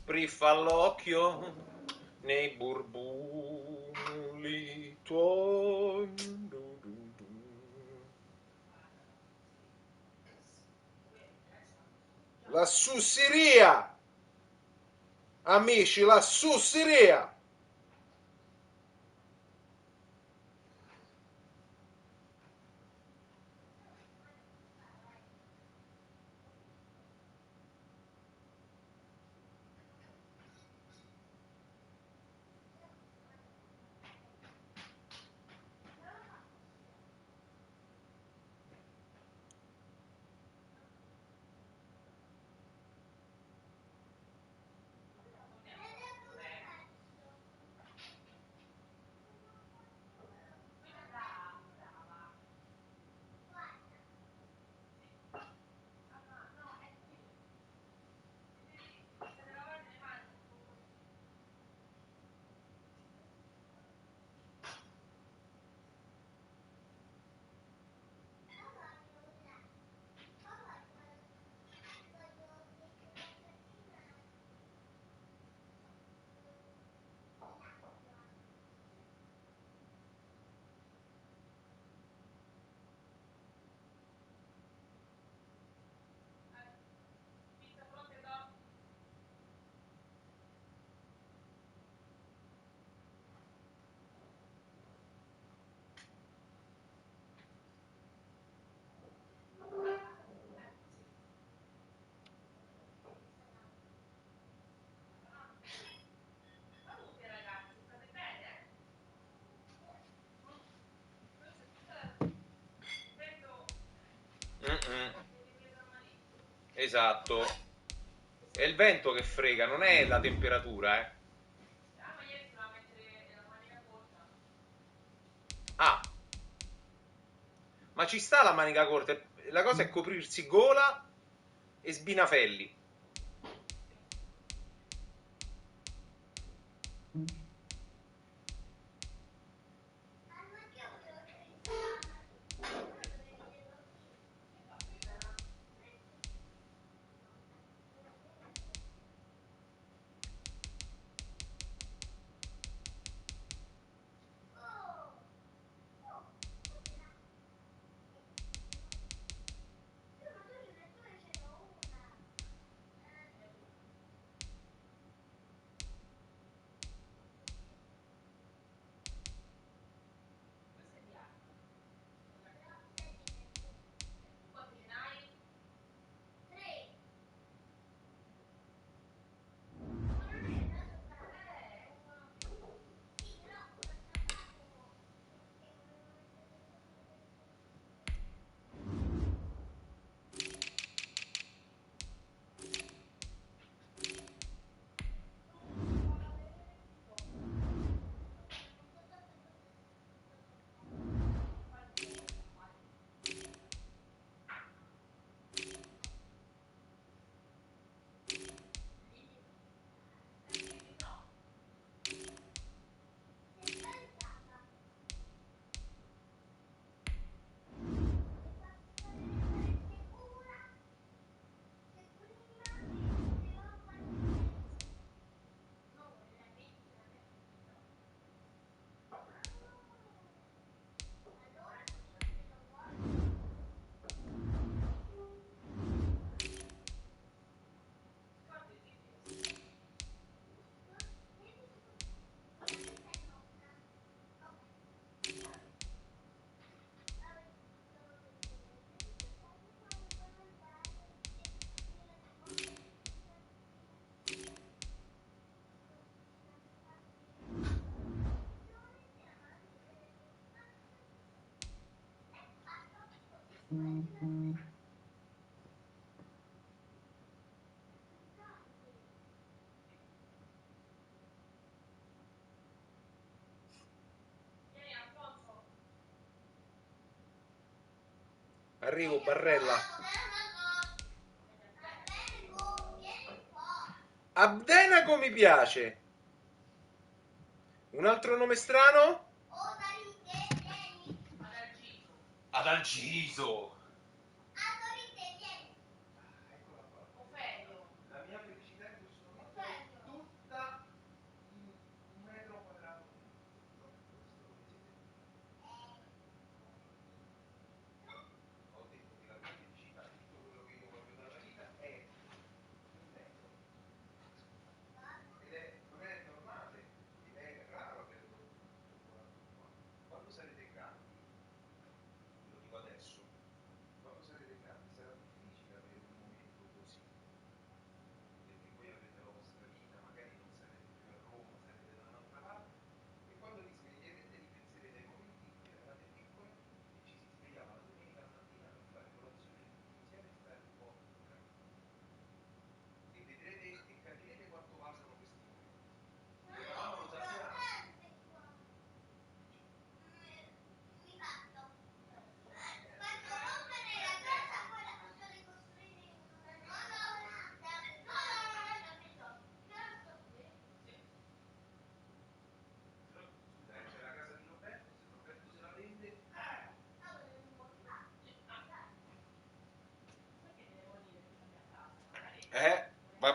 Spriffa all'occhio nei burbuli tuoi. La sussiria! Amici, la sussiria! Mm-mm. Esatto. È il vento che frega, non è la temperatura, eh. Ah, ma ci sta la manica corta. La cosa è coprirsi gola e sbinafelli. Arrivo, Barrella. Abdenaco mi piace. Un altro nome strano? Adalgiso. Eccola qua. La mia felicità in questo momento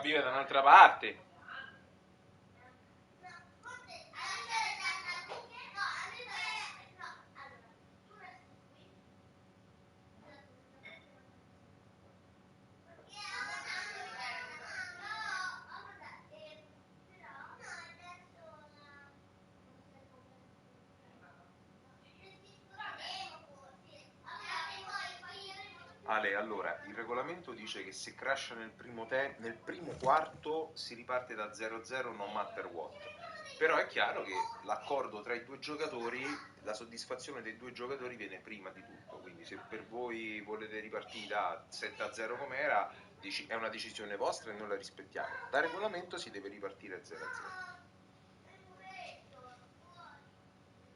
vive da un'altra parte. Ale, allora, il regolamento dice che se crasha nel primo quarto si riparte da 0-0 no matter what. Però è chiaro che l'accordo tra i due giocatori, la soddisfazione dei due giocatori viene prima di tutto. Quindi se per voi volete ripartire da 7-0 com'era, è una decisione vostra e noi la rispettiamo. Da regolamento si deve ripartire a 0-0.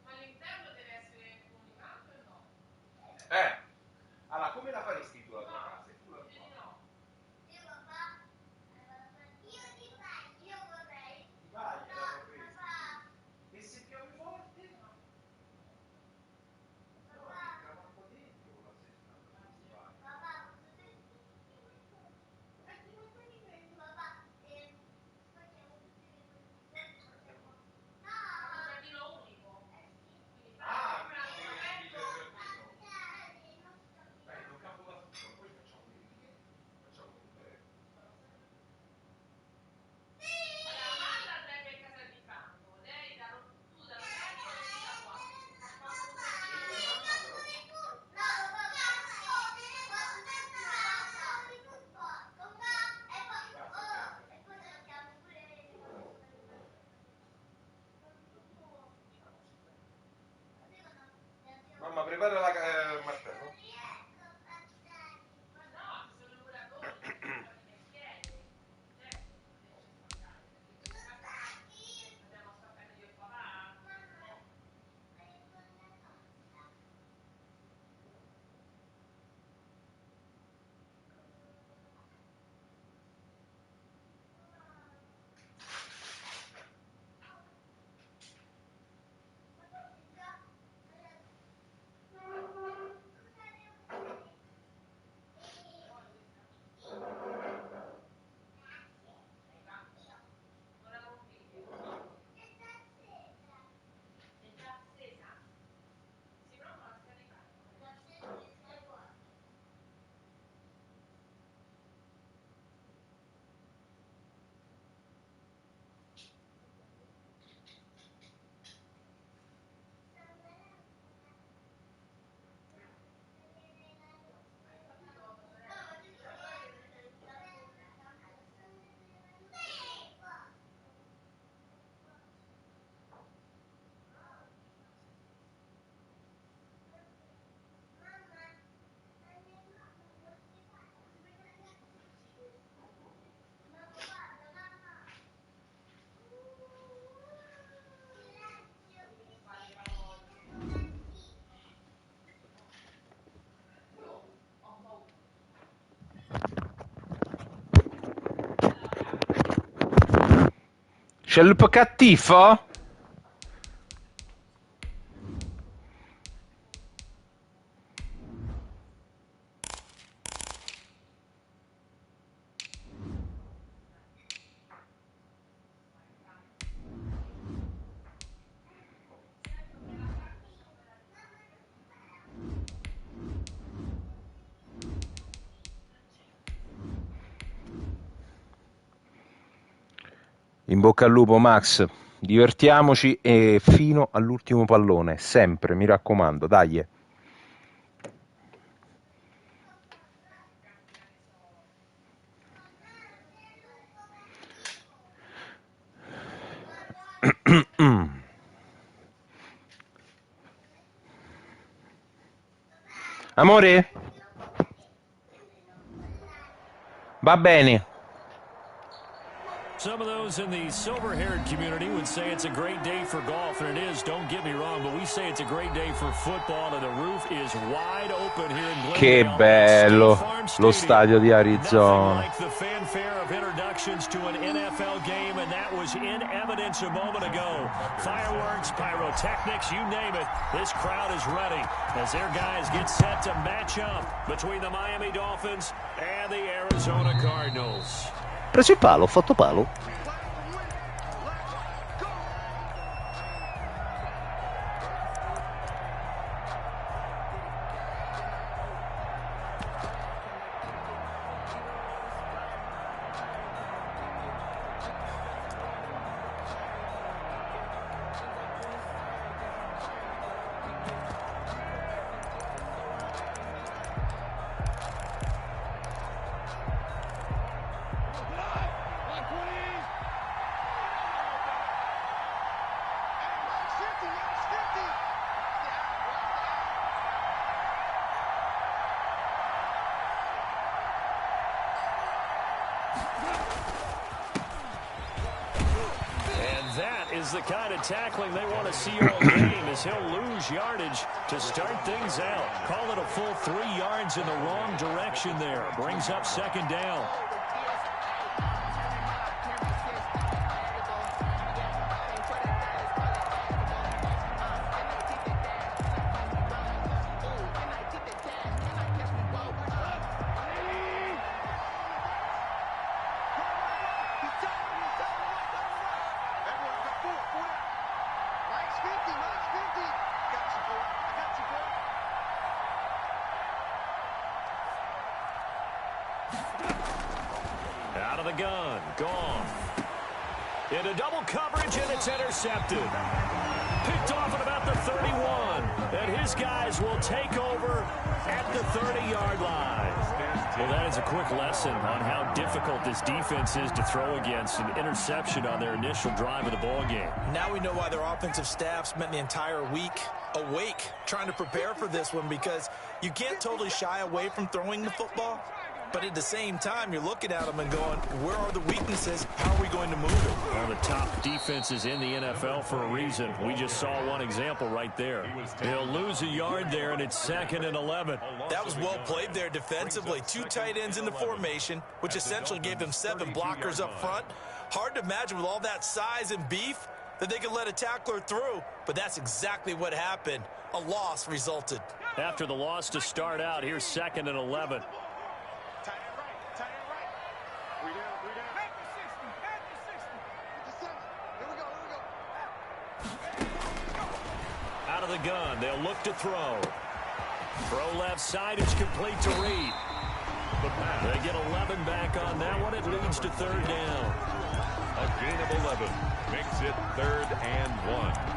Ma l'interno deve essere comunicato o no? Allora, come la faresti tu la tua casa? Tu la tua? Io papà, io vorrei. Ti vai, la vorresti? E se piove forte? No, entra un po' dentro la sesta. Papà, facciamo tutte le cose. No, un giardino unico. Quindi Ah, fai il giardino. Dai, non capo da tutto, poi facciamo le righe, facciamo tutte. allora, Amanda andrebbe in casa di Franco, lei tu da Franco e lei da qua. Mamma, prepara la martello. Ma no, ci sono i muratori, ci sono i mestieri. Certo, non riesce a spaccare, perché andiamo a spaccare io e papà. Non avevo un video. È già accesa. Si prova a scaricare. Già accesa e scaricata. C'è il cattivo? In bocca al lupo, Max. Divertiamoci e fino all'ultimo pallone, sempre, mi raccomando, dai. Amore? Va bene. Some of those in the silver-haired community would say it's a great day for golf, and it is, don't get me wrong, but we say it's a great day for football, and the roof is wide open here in Glendale. Che bello lo stadio di Arizona. Nothing like the fanfare of introductions to an NFL game, and that was in evidence a moment ago. Fireworks, pyrotechnics, you name it, this crowd is ready as their guys get set to match up between the Miami Dolphins and the Arizona Cardinals. Preso il palo, ho fatto palo. Is the kind of tackling they want to see all game, as he'll lose yardage to start things out. Call it a full 3 yards in the wrong direction there. Brings up second down. Out of the gun, gone. Into double coverage, and it's intercepted. Picked off at about the 31, and his guys will take over at the 30-yard line. Well, that is a quick lesson on how difficult this defense is to throw against. An interception on their initial drive of the ball game. Now we know why their offensive staff spent the entire week awake trying to prepare for this one, because you can't totally shy away from throwing the football. But at the same time, you're looking at them and going, where are the weaknesses? How are we going to move it? One of the top defenses in the NFL for a reason. We just saw one example right there. He'll lose a yard there, and it's 2nd and 11. That was well played there defensively. 2 tight ends in the formation, which essentially gave them 7 blockers up front. Hard to imagine with all that size and beef that they could let a tackler through, but that's exactly what happened. A loss resulted. After the loss to start out, here's 2nd and 11. Out of the gun, they'll look to throw. Throw left side is complete to Reed. They get 11 back on that one. It leads to 3rd down. A gain of 11 makes it 3rd and 1.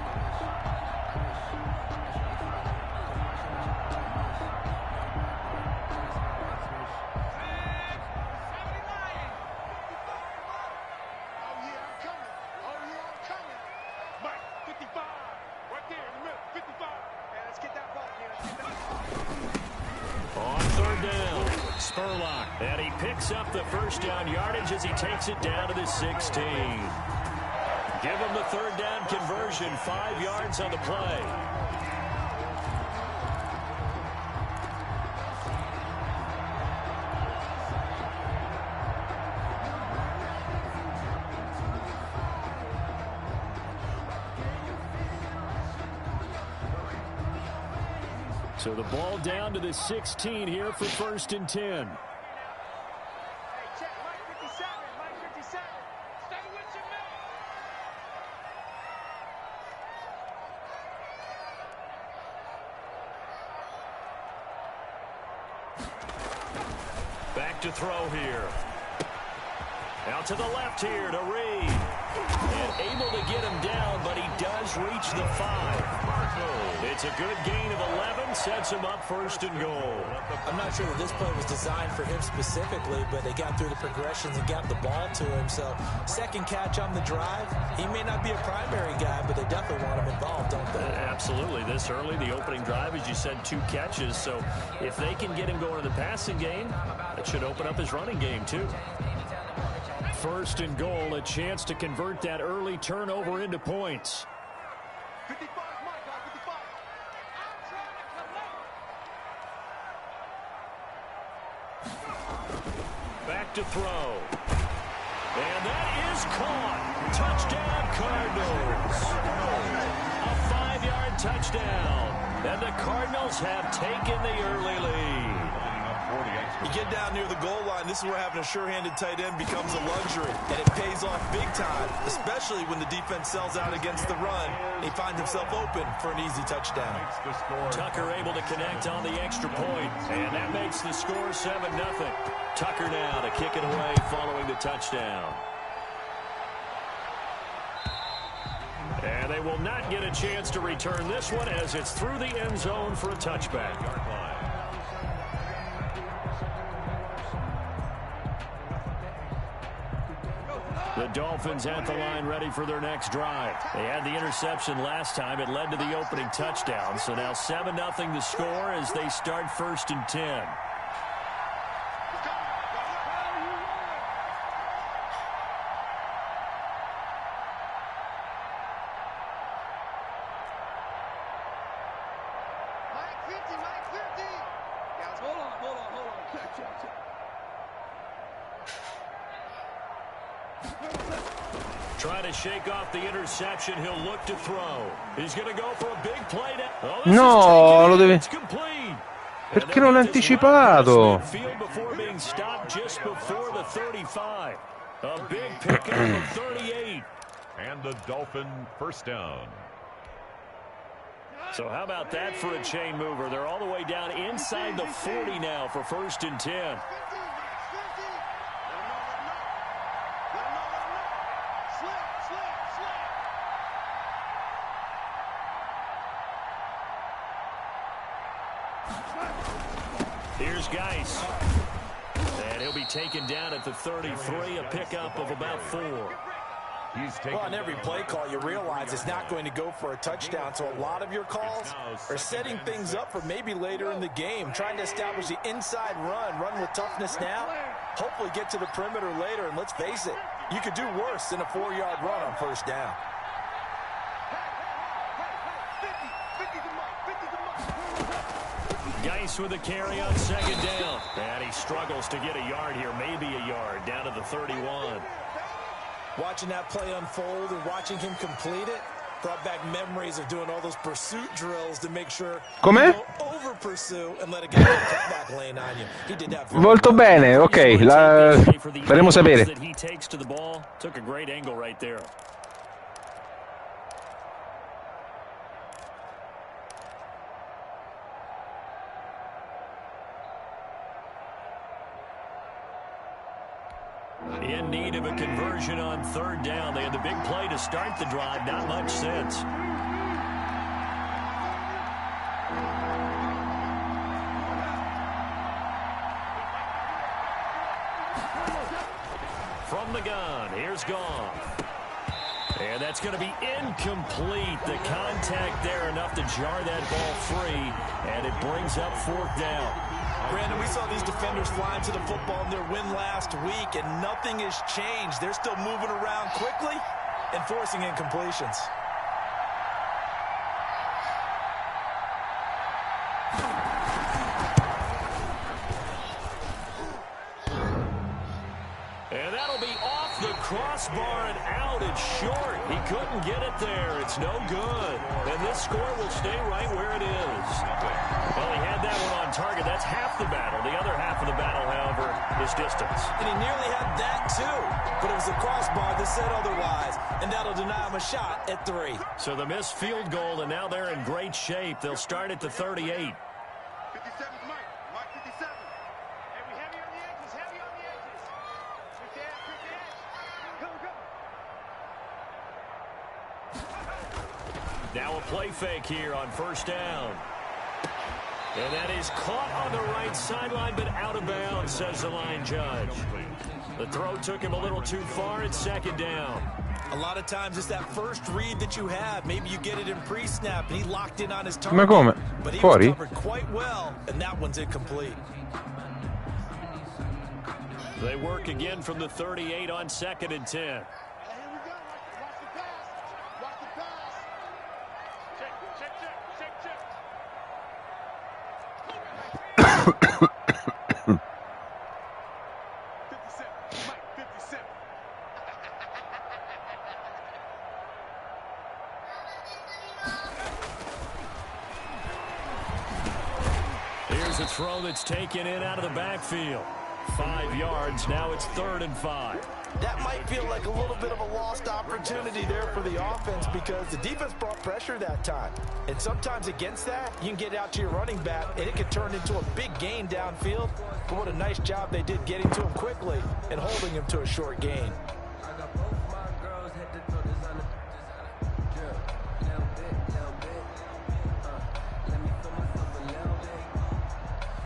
And he picks up the first down yardage as he takes it down to the 16. Give him the 3rd down conversion, 5 yards on the play. So the ball down to the 16 here for 1st and 10. Back to throw here. Out to the left here to Reed. And able to get him down, but he does reach the 5. It's a good gain of 11, sets him up 1st and goal. I'm not sure that this play was designed for him specifically, but they got through the progressions and got the ball to him. So 2nd catch on the drive. He may not be a primary guy, but they definitely want him involved, don't they? Absolutely. This early, the opening drive, as you said, 2 catches. So if they can get him going in the passing game, that should open up his running game too. 1st and goal, a chance to convert that early turnover into points. Back to throw. And that is caught. Touchdown, Cardinals. A 5-yard touchdown. And the Cardinals have taken the early lead. You get down near the goal line, this is where having a sure-handed tight end becomes a luxury, and it pays off big time, especially when the defense sells out against the run. He finds himself open for an easy touchdown. Tucker able to connect on the extra point, and that makes the score 7-0. Tucker now to kick it away following the touchdown. And they will not get a chance to return this one as it's through the end zone for a touchback. The Dolphins at the line ready for their next drive. They had the interception last time. It led to the opening touchdown. So now 7-0 the score as they start 1st and 10. Trying to shake off the interception. He'll look to throw. He's going to go for a big play. No, lo deve... Perché non l'ha anticipato? Before being stopped just before the 35. A big pickup of 38. And the Dolphin first down. So how about that for a chain mover? They're all the way down inside the 40 now for 1st and 10. Here's Geis. And he'll be taken down at the 33, a pickup of about 4. Well, on every play call, you realize it's not going to go for a touchdown, so a lot of your calls are setting things up for maybe later in the game, trying to establish the inside run with toughness now, hopefully get to the perimeter later, and let's face it, you could do worse than a 4-yard run on 1st down. Geis with a carry on 2nd down. And he struggles to get a yard here, maybe a yard, down to the 31. Watching that play unfold and watching him complete it brought back memories of doing all those pursuit drills to make sure you don't over pursue and let a guy get back lane on you. He did that. Molto bene, ok, faremo sapere. He takes to the ball. Took a great angle right there. In need of a conversion on 3rd down. They had the big play to start the drive. Not much since. From the gun, here's Goff. And that's going to be incomplete. The contact there enough to jar that ball free. And it brings up 4th down. Brandon, we saw these defenders flying to the football in their win last week, and nothing has changed. They're still moving around quickly and forcing incompletions. And that'll be off the crossbar and out. It's short. He couldn't get it there. It's no good. And this score will stay right where it is. Well, he had that one on target. That's half the battle. The other half of the battle, however, is distance. And he nearly had that, too. But it was the crossbar that said otherwise. And that'll deny him a shot at 3. So the missed field goal, and now they're in great shape. They'll start at the 38. Now a play fake here on 1st down. And that is caught on the right sideline, but out of bounds, says the line judge. The throw took him a little too far. It's 2nd down. A lot of times it's that first read that you have. Maybe you get it in pre-snap, and he locked in on his target. But he was covered quite well, and that one's incomplete. They work again from the 38 on 2nd and 10. Here's a throw that's taken in out of the backfield. 5 yards. Now it's 3rd and 5. That might feel like a little bit of a lost opportunity there for the offense because the defense brought pressure that time. And sometimes against that, you can get out to your running back, and it could turn into a big gain downfield. But what a nice job they did getting to him quickly and holding him to a short gain.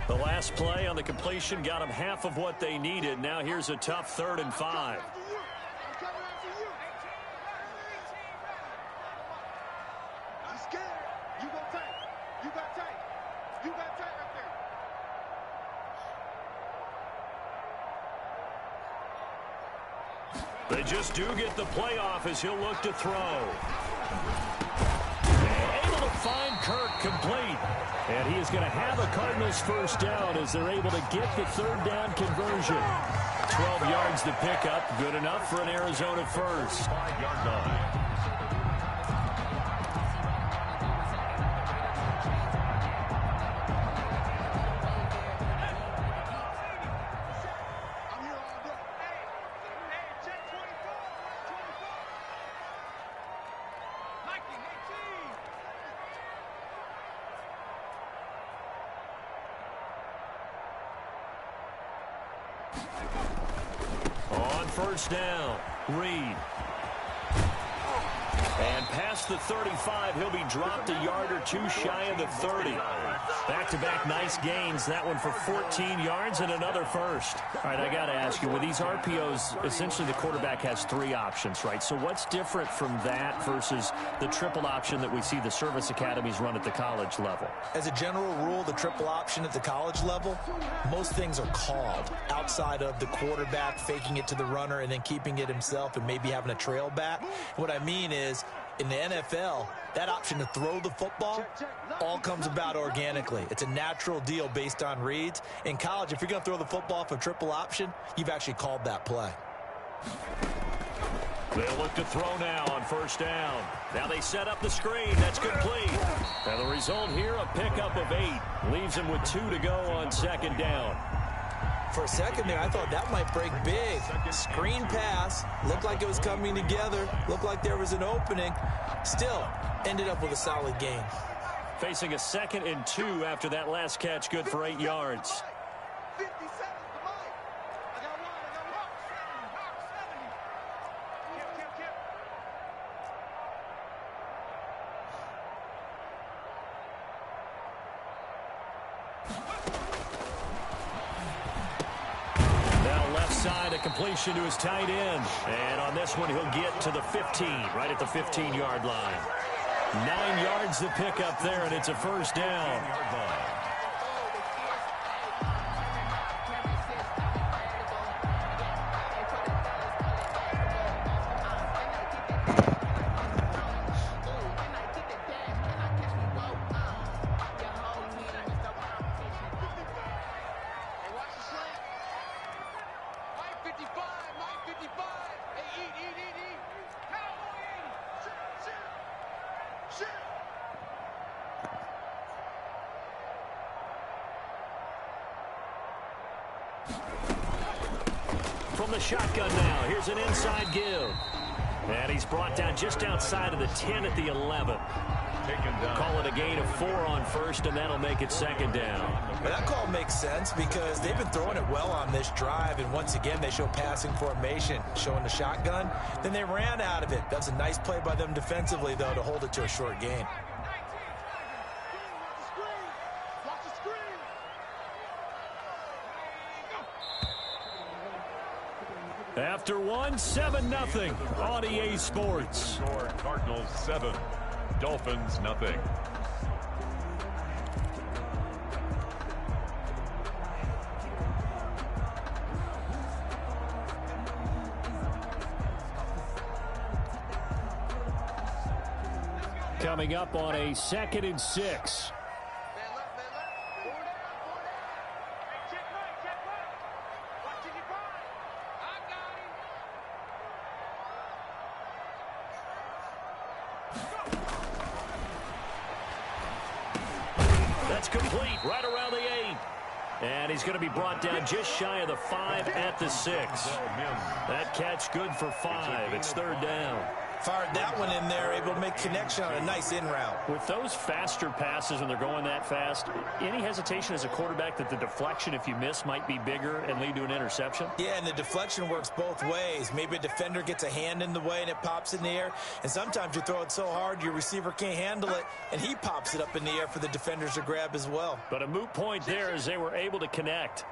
The last play on the completion got them half of what they needed. Now here's a tough 3rd and 5. They just do get the playoff as he'll look to throw. Able to find Kirk complete. And he is going to have a Cardinals first down as they're able to get the 3rd down conversion. 12 yards to pick up. Good enough for an Arizona first. 5-yard line. On first down, Reed. And past the 35, he'll be dropped a yard or two shy of the 30. Back-to-back nice gains. That one for 14 yards and another first. All right, I got to ask you, with these RPOs, essentially the quarterback has 3 options, right? So what's different from that versus the triple option that we see the service academies run at the college level? As a general rule, the triple option at the college level, most things are called outside of the quarterback faking it to the runner and then keeping it himself and maybe having a trail back. What I mean is, in the NFL, that option to throw the football all comes about organically. It's a natural deal based on reads. In college, if you're going to throw the football for triple option, you've actually called that play. They'll look to throw now on first down. Now they set up the screen. That's complete. And the result here, a pickup of 8. Leaves him with 2 to go on 2nd down. For a second there, I thought that might break big. Screen pass. Looked like it was coming together. Looked like there was an opening. Still, ended up with a solid gain. Facing a 2nd and 2 after that last catch. Good for 8 yards. A completion to his tight end. And on this one, he'll get to the 15, right at the 15-yard line. 9 yards to pick up there, and it's a first down. From the shotgun now, here's an inside give. And he's brought down just outside of the 10 at the 11. Call it a gain of 4 on first, and that'll make it 2nd down. Well, that call makes sense because they've been throwing it well on this drive, and once again, they show passing formation, showing the shotgun. Then they ran out of it. That's a nice play by them defensively, though, to hold it to a short gain. After one, 7-0 on EA Sports. Score Cardinals 7, Dolphins 0. Coming up on a 2nd and 6. Complete right around the 8. And he's going to be brought down just shy of the 5 at the 6. That catch good for 5. It's 3rd down. Fired that one in there, able to make connection on a nice in route. With those faster passes when they're going that fast, any hesitation as a quarterback that the deflection, if you miss, might be bigger and lead to an interception? Yeah, and the deflection works both ways. Maybe a defender gets a hand in the way and it pops in the air. And sometimes you throw it so hard your receiver can't handle it, and he pops it up in the air for the defenders to grab as well. But a moot point there as they were able to connect.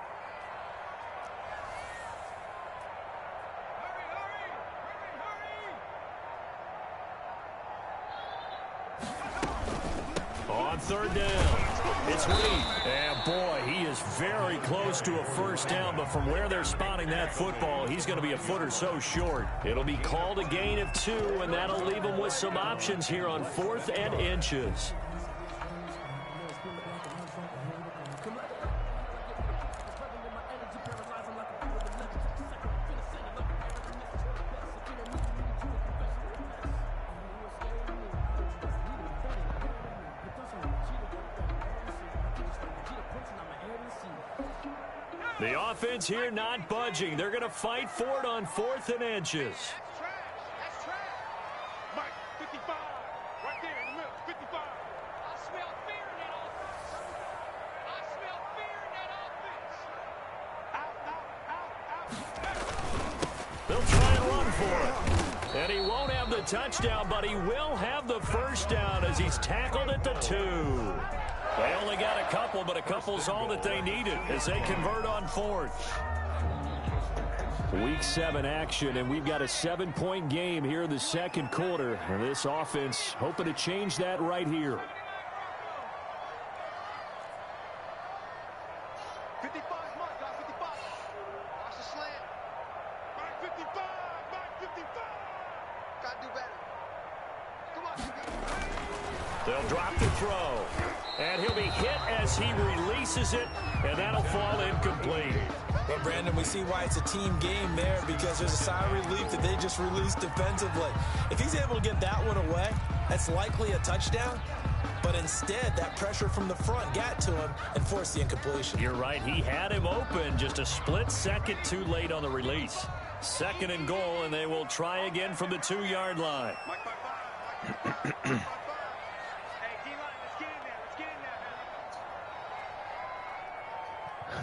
On 3rd down, it's Reed. And boy, he is very close to a 1st down, but from where they're spotting that football, he's going to be a foot or so short. It'll be called a gain of 2, and that'll leave him with some options here on 4th and inches. The offense here not budging. They're going to fight for it on 4th and inches. That's trash. Mike, 55. Right there in the middle, 55. I smell fear in that offense. I smell fear in that offense. Out. They'll try and run for it. And he won't have the touchdown, but he will have the 1st down as he's tackled at the 2. They only got a couple, but a couple's all that they needed as they convert on 4th. Week 7 action, and we've got a 7-point game here in the 2nd quarter. And this offense hoping to change that right here. 55, Mike, got 55. Watch the slant. Back 55, back 55. Got to do better. Come on. They'll drop the throw. And he'll be hit as he releases it, and that'll fall incomplete. But, Brandon, we see why it's a team game there, because there's a sigh of relief that they just released defensively. If he's able to get that one away, that's likely a touchdown. But instead, that pressure from the front got to him and forced the incompletion. You're right. He had him open, just a split second too late on the release. 2nd and goal, and they will try again from the 2-yard line.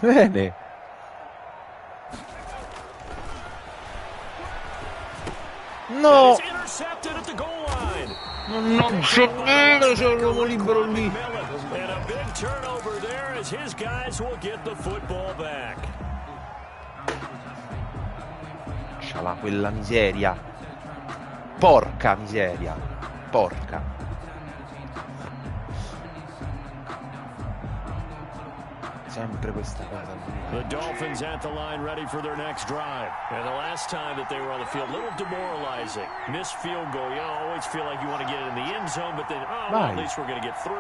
Bene. No! It's intercepted at the goal line. Non c'è nero, c'è un uomo libero lì. And a big turnover there as his guys will get the football back. Lasciala quella miseria. Porca miseria. Porca. Sempre questa cosa. The Dolphins at the line ready for their next drive. And the last time that they were on the field, a little demoralizing. Missed field goal. You always feel like you want to get it in the end zone, but then, well, at least we're going to get 3.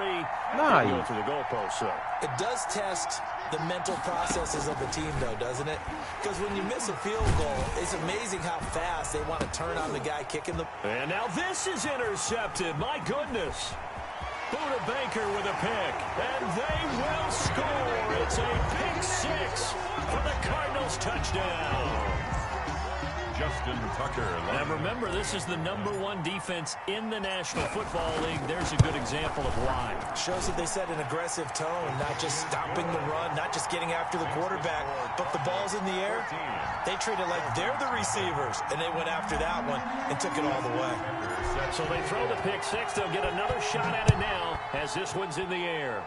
Go through the goalpost, though. It does test the mental processes of the team, though, doesn't it? Because when you miss a field goal, it's amazing how fast they want to turn on the guy kicking the... And now this is intercepted. My goodness. Buda Baker with a pick, and they will score. It's a pick 6 for the Cardinals touchdown. Justin Tucker. And remember, this is the #1 defense in the National Football League. There's a good example of why. Shows that they set an aggressive tone, not just stopping the run, not just getting after the quarterback, but the ball's in the air. They treat it like they're the receivers, and they went after that one and took it all the way. So they throw the pick 6. They'll get another shot at it now as this one's in the air.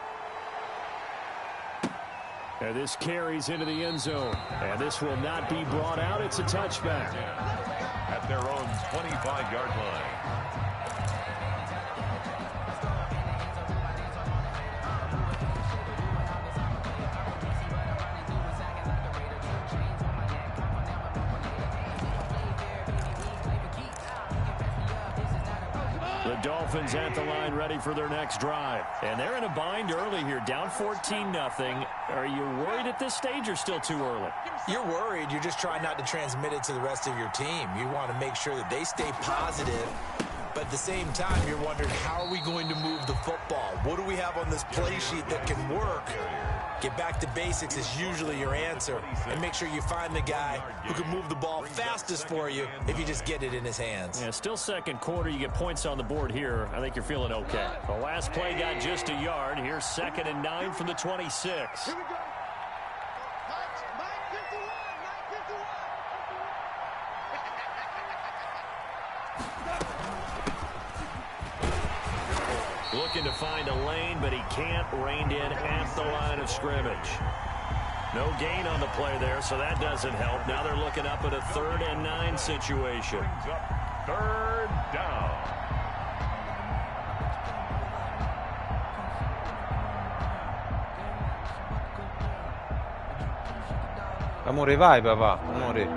And this carries into the end zone. And this will not be brought out. It's a touchback. At their own 25-yard line. The Dolphins at the line ready for their next drive. And they're in a bind early here, down 14-0. Are you worried at this stage or still too early? You're worried. You're just trying not to transmit it to the rest of your team. You want to make sure that they stay positive. But at the same time, you're wondering, how are we going to move the football? What do we have on this play sheet that can work Get back to basics is usually your answer. And make sure you find the guy who can move the ball fastest for you if you just get it in his hands. Yeah, still second quarter. You get points on the board here. I think you're feeling okay. The last play got just a yard. Here's 2nd and 9 from the 26. Here we go. Mike 51. Looking to find a lane, but he can't. Reined in at the line of scrimmage. No gain on the play there, so that doesn't help. Now they're looking up at a 3rd and 9 situation. 3rd down. Amore, vai papà, amore.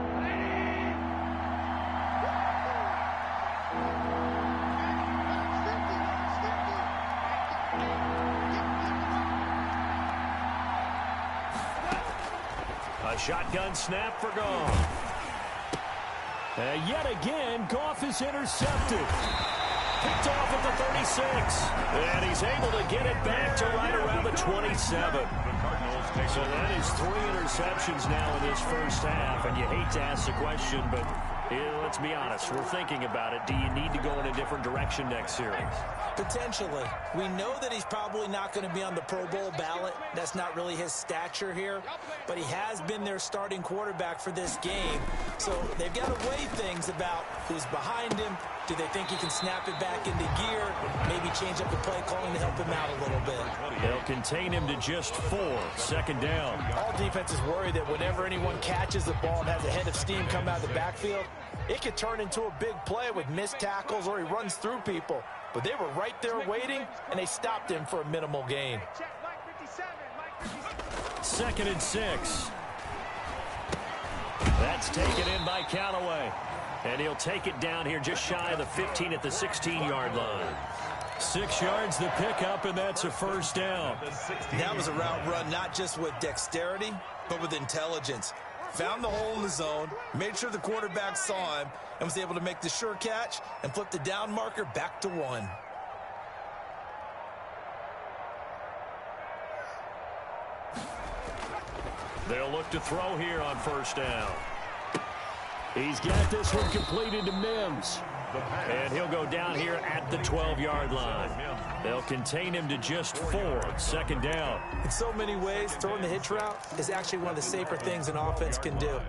A shotgun snap for Goff. And yet again, Goff is intercepted. Picked off at the 36. And he's able to get it back to right around the 27. So that is 3 interceptions now in this first half. And you hate to ask the question, but let's be honest. We're thinking about it. Do you need to go in a different direction next series? Potentially. We know that he's probably not going to be on the Pro Bowl ballot. That's not really his stature here. But he has been their starting quarterback for this game. So they've got to weigh things about who's behind him. Do they think he can snap it back into gear? Maybe change up the play calling to help him out a little bit. They'll contain him to just 4. 2nd down. All defenses worry that whenever anyone catches the ball and has a head of steam come out of the backfield, it could turn into a big play with missed tackles or he runs through people. But they were right there waiting, and they stopped him for a minimal gain. 2nd and 6. That's taken in by Callaway. And he'll take it down here just shy of the 15 at the 16-yard line. 6 yards the pickup, and that's a 1st down. That was a route run not just with dexterity, but with intelligence. Found the hole in the zone, made sure the quarterback saw him, and was able to make the sure catch and flip the down marker back to 1. They'll look to throw here on 1st down. He's got this one completed to Mims. And he'll go down here at the 12-yard line. They'll contain him to just 4. 2nd down. In so many ways, throwing the hitch route is actually one of the safer things an offense can do.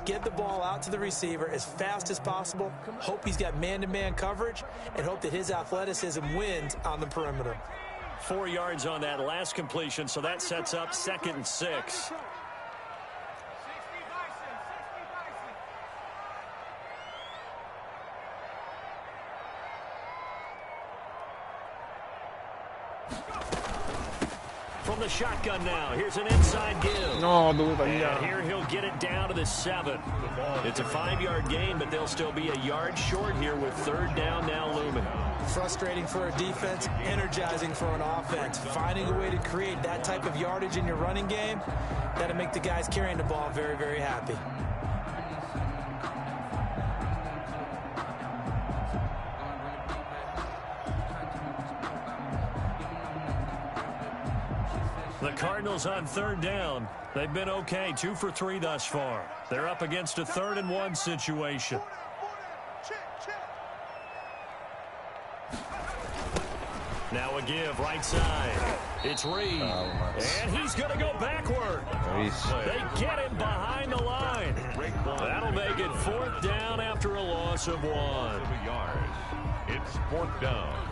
Get the ball out to the receiver as fast as possible, hope he's got man-to-man coverage, and hope that his athleticism wins on the perimeter. 4 yards on that last completion, so that sets up 2nd and 6. From the shotgun now, here's an inside give. No, dovuto And tagliare. here he'll get it down to the 7. It's a 5-yard gain, but they'll still be a yard short here with 3rd down now looming. Frustrating for a defense, energizing for an offense. Finding a way to create that type of yardage in your running game, that'll make the guys carrying the ball very, very happy. The Cardinals on 3rd down. They've been okay, 2 for 3 thus far. They're up against a 3rd and 1 situation. Now a give, right side. It's Reed. And he's going to go backward. They get him behind the line. That'll make it 4th down after a loss of 1. It's 4th down.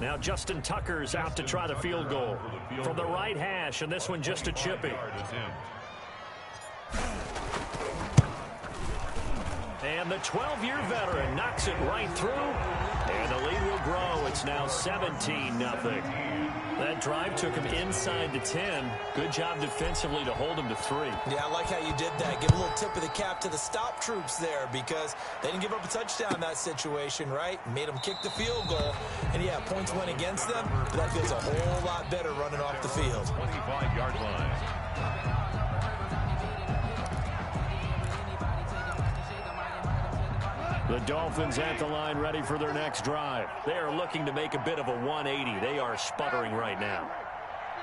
Now Justin Tucker's out to try the field goal from the right hash, and this one just a chippy. And the 12-year veteran knocks it right through, and the lead will grow. It's now 17-0. That drive took him inside the 10. Good job defensively to hold him to 3. Yeah, I like how you did that. Give a little tip of the cap to the stop troops there because they didn't give up a touchdown in that situation, right? Made them kick the field goal. And, yeah, points went against them, but that feels a whole lot better running off the field. 25-yard line. The Dolphins at the line ready for their next drive. They are looking to make a bit of a 180. They are sputtering right now.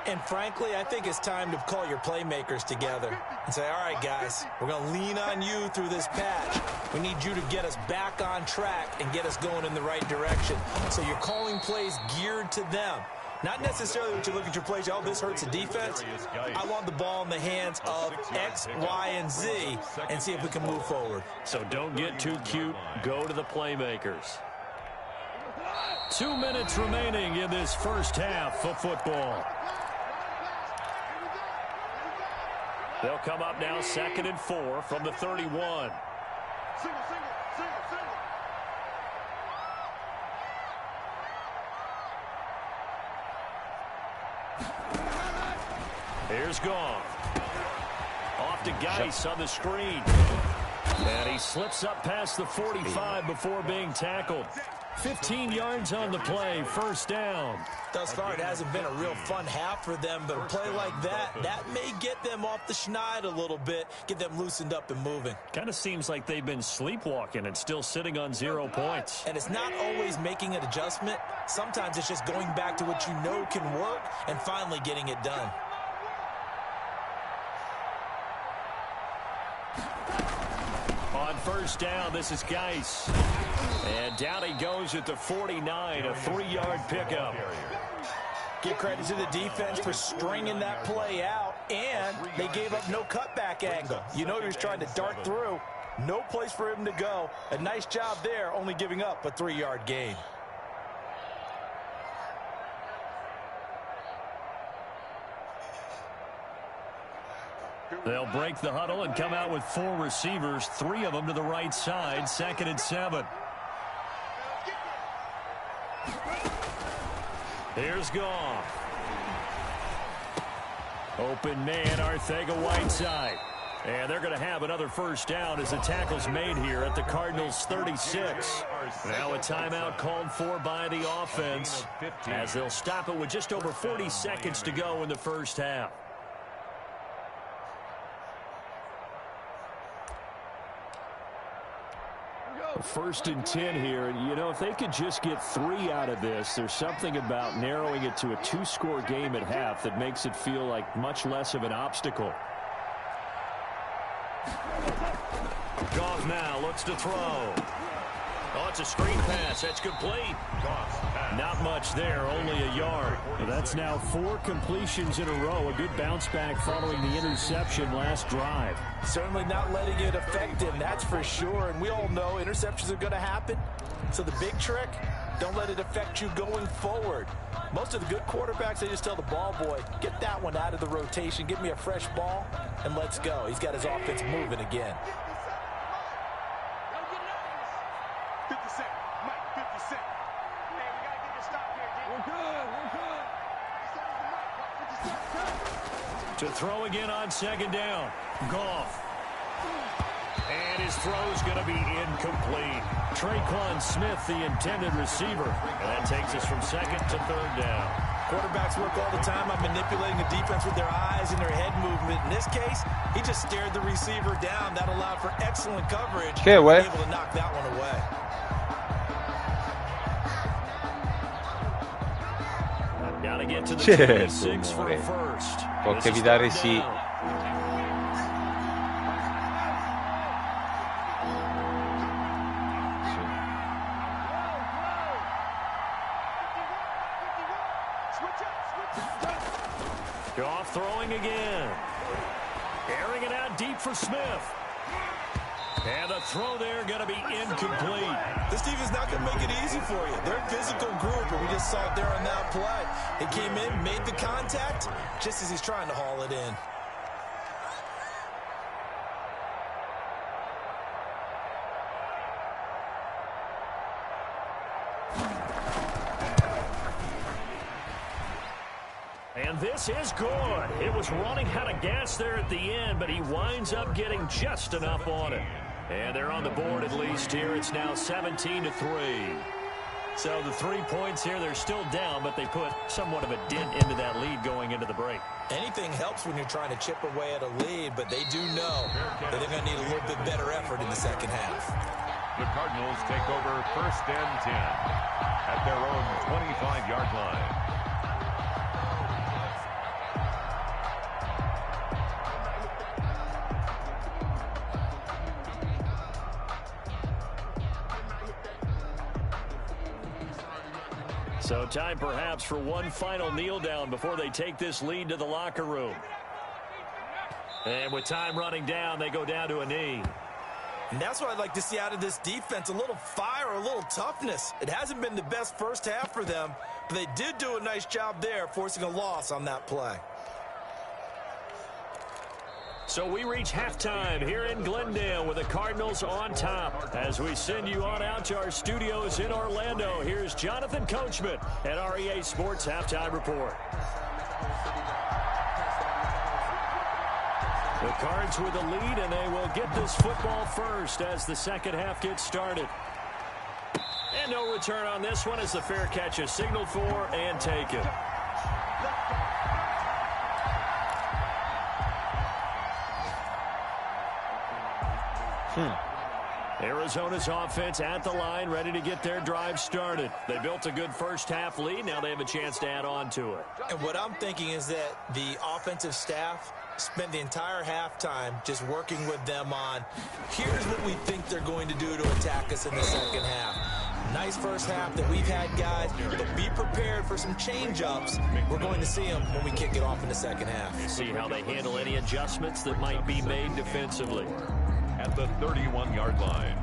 And frankly, I think it's time to call your playmakers together and say, all right, guys, we're going to lean on you through this patch. We need you to get us back on track and get us going in the right direction. So you're calling plays geared to them. Not necessarily what you look at your plays, oh, this hurts the defense. I want the ball in the hands of X, Y, and Z and see if we can move forward. So don't get too cute. Go to the playmakers. 2 minutes remaining in this first half of football. They'll come up now 2nd and 4 from the 31. Here's Goff. Off to Geis on the screen. And he slips up past the 45 before being tackled. 15 yards on the play, first down. Thus far, it hasn't been a real fun half for them, but a play like that may get them off the schneid a little bit, get them loosened up and moving. Kind of seems like they've been sleepwalking and still sitting on 0 points. And it's not always making an adjustment. Sometimes it's just going back to what you know can work and finally getting it done. On first down, this is Geis. And down he goes at the 49, a 3-yard pickup. Give credit to the defense for stringing that play out, and they gave up no cutback angle. You know he was trying to dart through. No place for him to go. A nice job there, only giving up a 3-yard gain. They'll break the huddle and come out with 4 receivers, 3 of them to the right side, 2nd and 7. Here's Goff. Open man, Arcega-Whiteside. And they're going to have another first down as the tackle's made here at the Cardinals' 36. Now a timeout called for by the offense as they'll stop it with just over 40 seconds to go in the first half. First and 10 here, and you know, if they could just get 3 out of this, there's something about narrowing it to a 2-score game at half that makes it feel like much less of an obstacle. Goff now looks to throw. Oh, it's a screen pass. That's complete. Not much there, only a yard. Well, that's now 4 completions in a row. A good bounce back following the interception last drive. Certainly not letting it affect him, that's for sure. And we all know interceptions are going to happen. So the big trick, don't let it affect you going forward. Most of the good quarterbacks, they just tell the ball boy, get that one out of the rotation, give me a fresh ball, and let's go. He's got his offense moving again. 50 Cent, Mike, 50 Cent. Man, we gotta get this stop here, D. We're good. To throw again on 2nd down. Goff. And his throw's going to be incomplete. Traquan Smith, the intended receiver. And that takes us from 2nd to 3rd down. Quarterbacks work all the time on manipulating the defense with their eyes and their head movement. In this case, he just stared the receiver down. That allowed for excellent coverage. Able to knock that one away. Got to get to the 26 for a first. Può anche evitare sì. Goff throwing again. Airing it out deep for Smith. And the throw there going to be incomplete. This defense not going to make it easy for you. They're a physical group, and we just saw it there on that play. They came in, made the contact, just as he's trying to haul it in. And this is good. It was running out of gas there at the end, but he winds up getting just enough on it. And they're on the board at least here. It's now 17-3. So the 3 points here, they're still down, but they put somewhat of a dent into that lead going into the break. Anything helps when you're trying to chip away at a lead, but they do know that they're going to need a little bit better effort in the second half. The Cardinals take over 1st and 10 at their own 25-yard line. So time perhaps for one final kneel down before they take this lead to the locker room. And with time running down, they go down to a knee. And that's what I'd like to see out of this defense, a little fire, a little toughness. It hasn't been the best first half for them, but they did do a nice job there, forcing a loss on that play. So we reach halftime here in Glendale with the Cardinals on top. As we send you on out to our studios in Orlando, here's Jonathan Coachman at REA Sports Halftime Report. The Cards with a lead, and they will get this football first as the second half gets started. And no return on this one as the fair catch is signaled for and taken. Arizona's offense at the line, ready to get their drive started. They built a good first half lead. Now they have a chance to add on to it. And what I'm thinking is that the offensive staff spent the entire halftime just working with them on, here's what we think they're going to do to attack us in the second half. Nice first half that we've had, guys, but be prepared for some change-ups. We're going to see them when we kick it off in the second half. See how they handle any adjustments that might be made defensively. At the 31-yard line.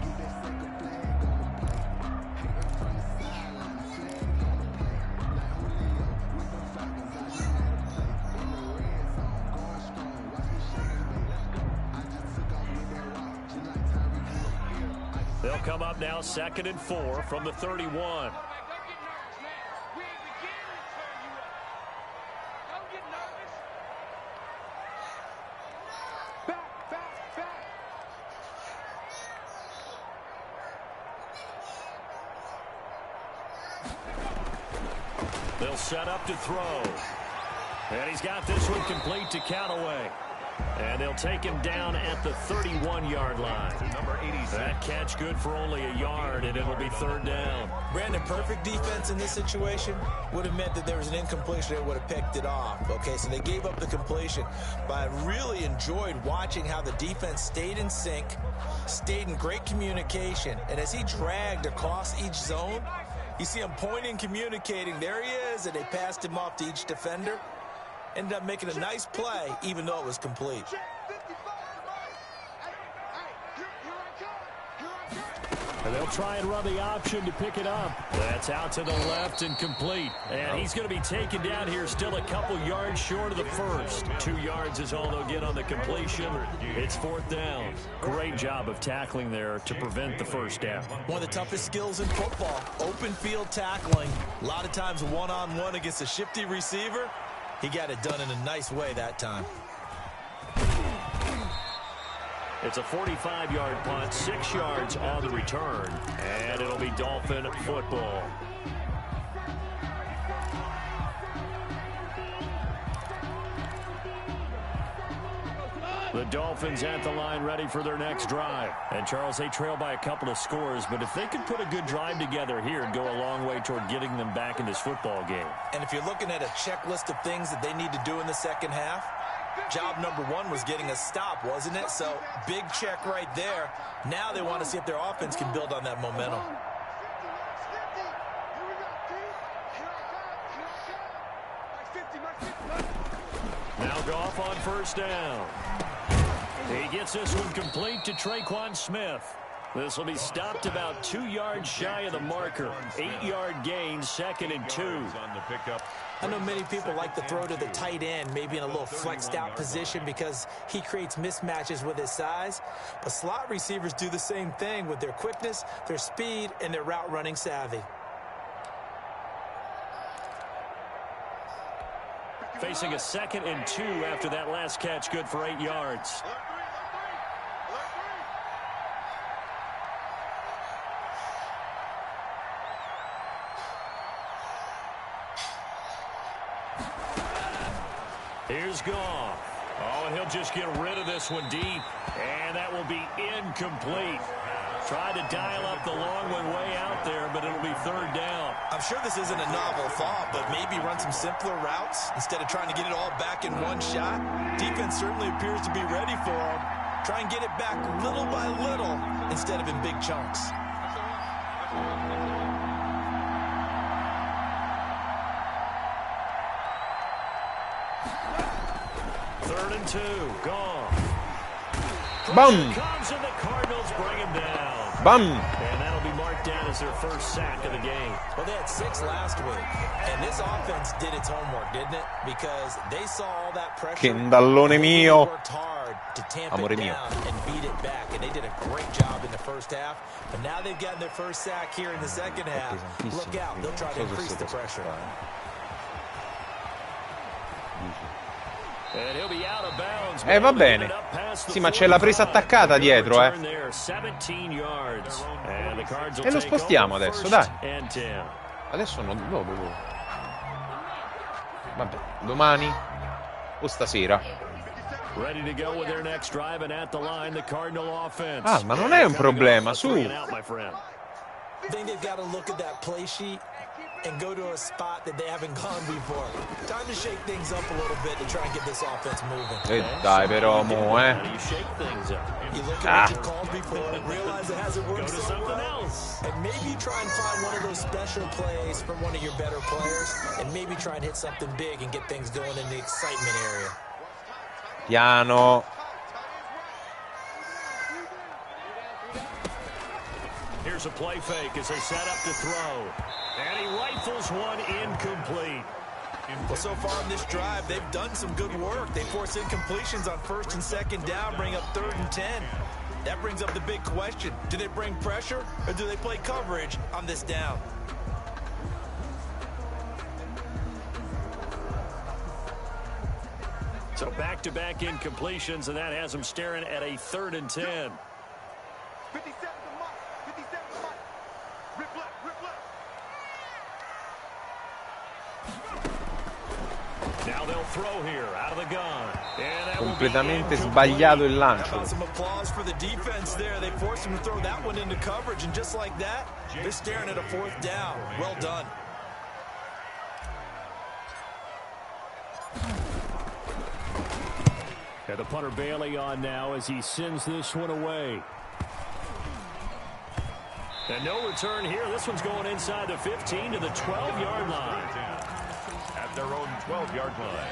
They'll come up now 2nd and 4 from the 31. They'll set up to throw. And he's got this one complete to Callaway. And they'll take him down at the 31-yard line. Number 86. That catch good for only a yard, and it'll be 3rd down. Brandon, perfect defense in this situation would have meant that there was an incompletion that would have picked it off. Okay, so they gave up the completion. But I really enjoyed watching how the defense stayed in sync, stayed in great communication, and as he dragged across each zone, you see him pointing, communicating. There he is, and they passed him off to each defender. Ended up making a nice play, even though it was complete. And they'll try and run the option to pick it up. That's out to the left and complete. And he's going to be taken down here still a couple yards short of the first. 2 yards is all they'll get on the completion. It's 4th down. Great job of tackling there to prevent the first down. One of the toughest skills in football, open field tackling. A lot of times one-on-one against a shifty receiver. He got it done in a nice way that time. It's a 45-yard punt, 6 yards on the return, and it'll be Dolphin football. The Dolphins at the line ready for their next drive. And, Charles, they trail by a couple of scores, but if they could put a good drive together here, it'd go a long way toward getting them back in this football game. And if you're looking at a checklist of things that they need to do in the second half, job number 1 was getting a stop, wasn't it? So, big check right there. Now they want to see if their offense can build on that momentum. Now Goff on first down. He gets this one complete to Traquan Smith. This will be stopped about 2 yards shy of the marker. 8-yard gain, 2nd and 2. I know many people like to throw to the tight end, maybe in a little flexed out position because he creates mismatches with his size. But slot receivers do the same thing with their quickness, their speed, and their route running savvy. Facing a 2nd and 2 after that last catch, good for 8 yards. Here's Goff. Oh, and he'll just get rid of this one deep. And that will be incomplete. Tried to dial up the long one way out there, but it'll be third down. I'm sure this isn't a novel thought, but maybe run some simpler routes instead of trying to get it all back in one shot. Defense certainly appears to be ready for them. Try and get it back little by little instead of in big chunks. Third and 2, gone. Bum. Comes and the Cardinals bring him down. Bum. And that'll be marked down as their first sack of the game. Well, they had 6 last week, and this offense did its homework, didn't it? Because they saw all that pressure. Che ndallone mio. They worked hard to tamp Amore it mio. down and beat it back, and they did a great job in the first half. But now they've gotten their first sack here in the second half. Look out, they'll try to increase the pressure. And he'll be out of bounds. Va bene. Sì, ma c'è la presa attaccata dietro, E lo spostiamo adesso, dai. Adesso non... Vabbè, domani o stasera. Ah, ma non è un problema, su. I think they've got to look at that play sheet and go to a spot that they haven't gone before. Time to shake things up a little bit to try and get this offense moving. Dai però, mo, You look at what you called before and realize it hasn't worked so well. And maybe try and find one of those special plays from one of your better players and maybe try and hit something big and get things going in the excitement area. Piano. Here's a play fake as they set up to throw. And he rifles one incomplete. Well, so far in this drive, they've done some good work. They force incompletions on first and second down, bring up 3rd and 10. That brings up the big question. Do they bring pressure or do they play coverage on this down? So back-to-back incompletions, and that has them staring at a 3rd and 10. 57 to Mike. 57 to Mike. Rip left, rip left. Now they'll throw here out of the gun. Completamente sbagliato il lancio. Some applause for the defense there. They forced him to throw that one into coverage, and just like that, they're staring at a 4th down. Well done. And the punter Bailey on now as he sends this one away. And no return here. This one's going inside the 15 to the 12-yard line. At their own 12-yard line.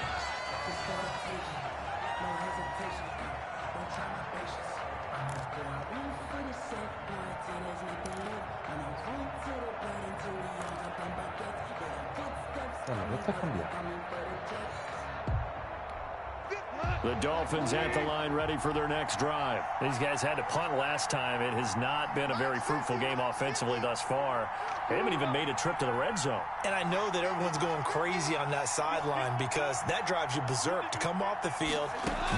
The Dolphins at the line ready for their next drive. These guys had to punt last time. It has not been a very fruitful game offensively thus far. They haven't even made a trip to the red zone. And I know that everyone's going crazy on that sideline because that drives you berserk to come off the field,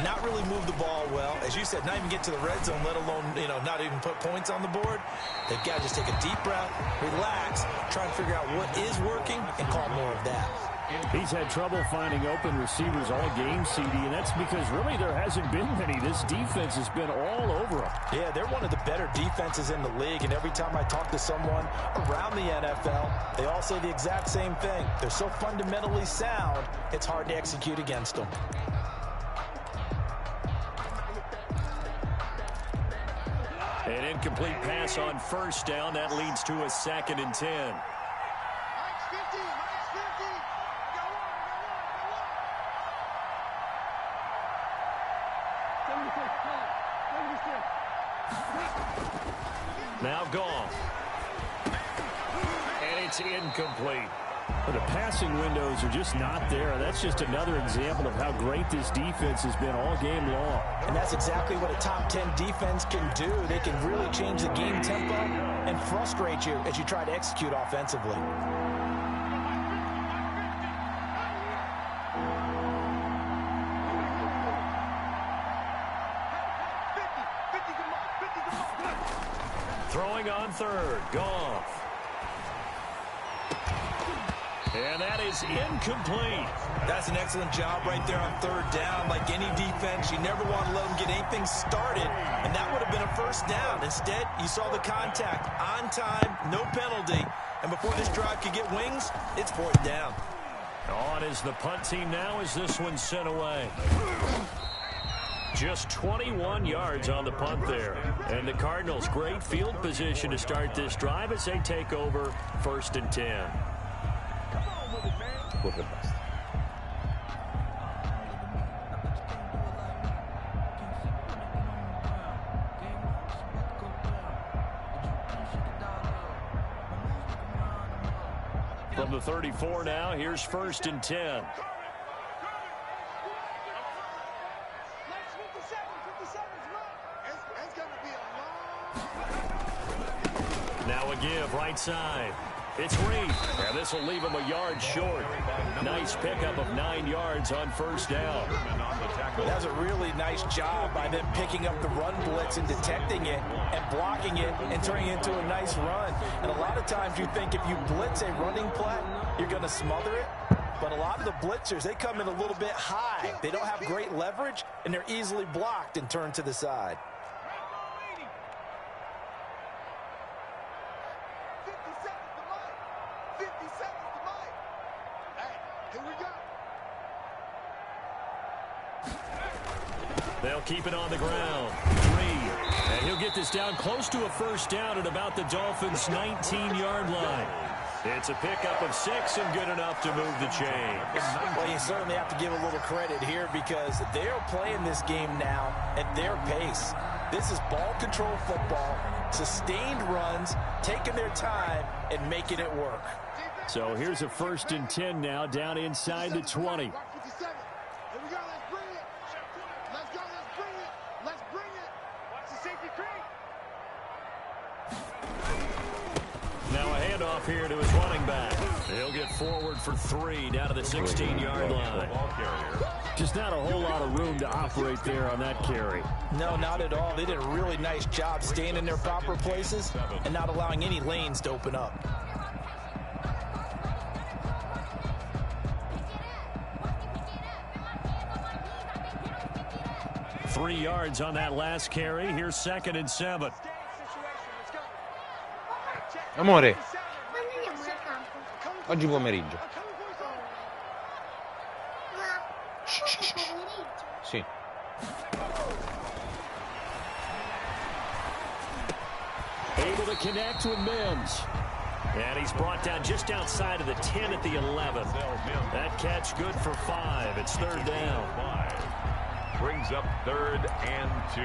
not really move the ball well. As you said, not even get to the red zone, let alone, not even put points on the board. They've got to just take a deep breath, relax, try and figure out what is working and call more of that. He's had trouble finding open receivers all game, CD, and that's because really there hasn't been many. This defense has been all over them. Yeah, they're one of the better defenses in the league, and every time I talk to someone around the NFL, they all say the exact same thing. They're so fundamentally sound, it's hard to execute against them. An incomplete pass on first down. That leads to a 2nd and 10. Now gone. And it's incomplete. But the passing windows are just not there. That's just another example of how great this defense has been all game long. And that's exactly what a top 10 defense can do. They can really change the game tempo and frustrate you as you try to execute offensively. Throwing on third. Goff. And that is incomplete. That's an excellent job right there on third down. Like any defense, you never want to let them get anything started, and that would have been a first down. Instead, you saw the contact on time, no penalty, and before this drive could get wings, it's fourth down. On is the punt team now as this one's sent away. Just 21 yards on the punt there. And the Cardinals, great field position to start this drive as they take over 1st and 10. From the 34 now, here's 1st and 10. Now a give, right side. It's Reed, and this will leave him a yard short. Nice pickup of 9 yards on 1st down. That was a really nice job by them picking up the run blitz and detecting it and blocking it and turning it into a nice run. And a lot of times you think if you blitz a running play, you're going to smother it. But a lot of the blitzers, they come in a little bit high. They don't have great leverage, and they're easily blocked and turned to the side. They'll keep it on the ground. Reed. And he'll get this down close to a first down at about the Dolphins' 19-yard line. It's a pickup of 6 and good enough to move the chains. Well, you certainly have to give a little credit here because they're playing this game now at their pace. This is ball control football, sustained runs, taking their time and making it work. So here's a 1st and 10 now down inside the 20. Now a handoff here to his running back. He'll get forward for 3 down to the 16-yard line. Just not a whole lot of room to operate there on that carry. No, not at all. They did a really nice job staying in their proper places and not allowing any lanes to open up. Three yards on that last carry. Here's 2nd and 7. Amore, oggi pomeriggio. Sì. Able to connect with Mims. And he's brought down just outside of the 10 at the 11. That catch good for 5. It's 3rd down. Brings up 3rd and 2.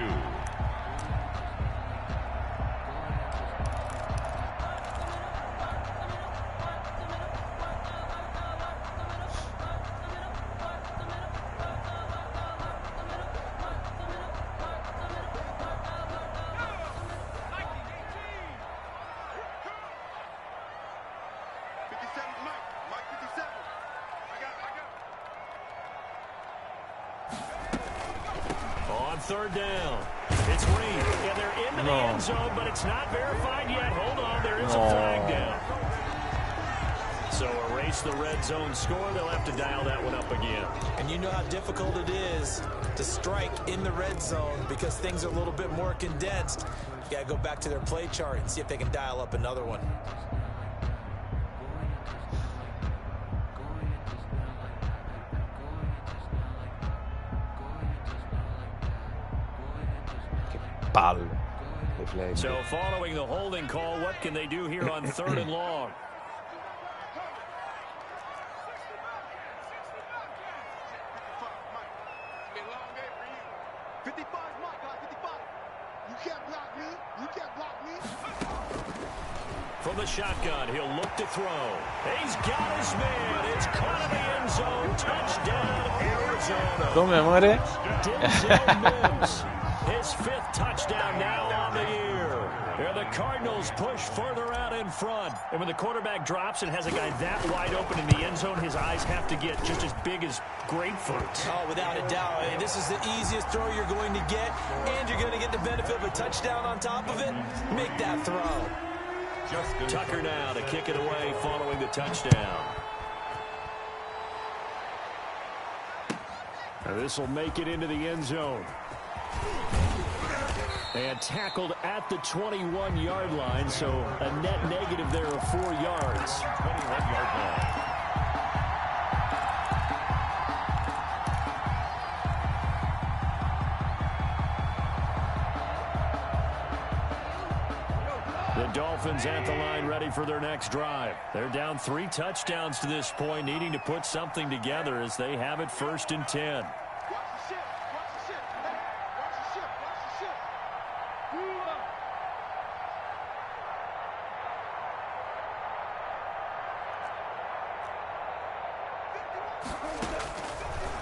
On 3rd down, it's Reed, and they're into the end zone, but it's not verified yet. Hold on, there is a flag down. So erase the red zone score. They'll have to dial that one up again. And you know how difficult it is to strike in the red zone because things are a little bit more condensed. You got to go back to their play chart and see if they can dial up another one. So following the holding call, what can they do here on 3rd and long? From the shotgun, he'll look to throw. He's got his man. It's caught in the end zone. Touchdown, Arizona. Come amore? Denzel Mims. His 5th touchdown now on the year. And the Cardinals push further out in front. And when the quarterback drops and has a guy that wide open in the end zone, his eyes have to get just as big as grapefruits. Oh, without a doubt. This is the easiest throw you're going to get, and you're going to get the benefit of a touchdown on top of it. Make that throw. Tucker now to kick it away following the touchdown. This will make it into the end zone. And tackled at the 21-yard line, so a net negative there of 4 yards. 21-yard line. The Dolphins at the line ready for their next drive. They're down 3 touchdowns to this point, needing to put something together as they have it 1st and 10.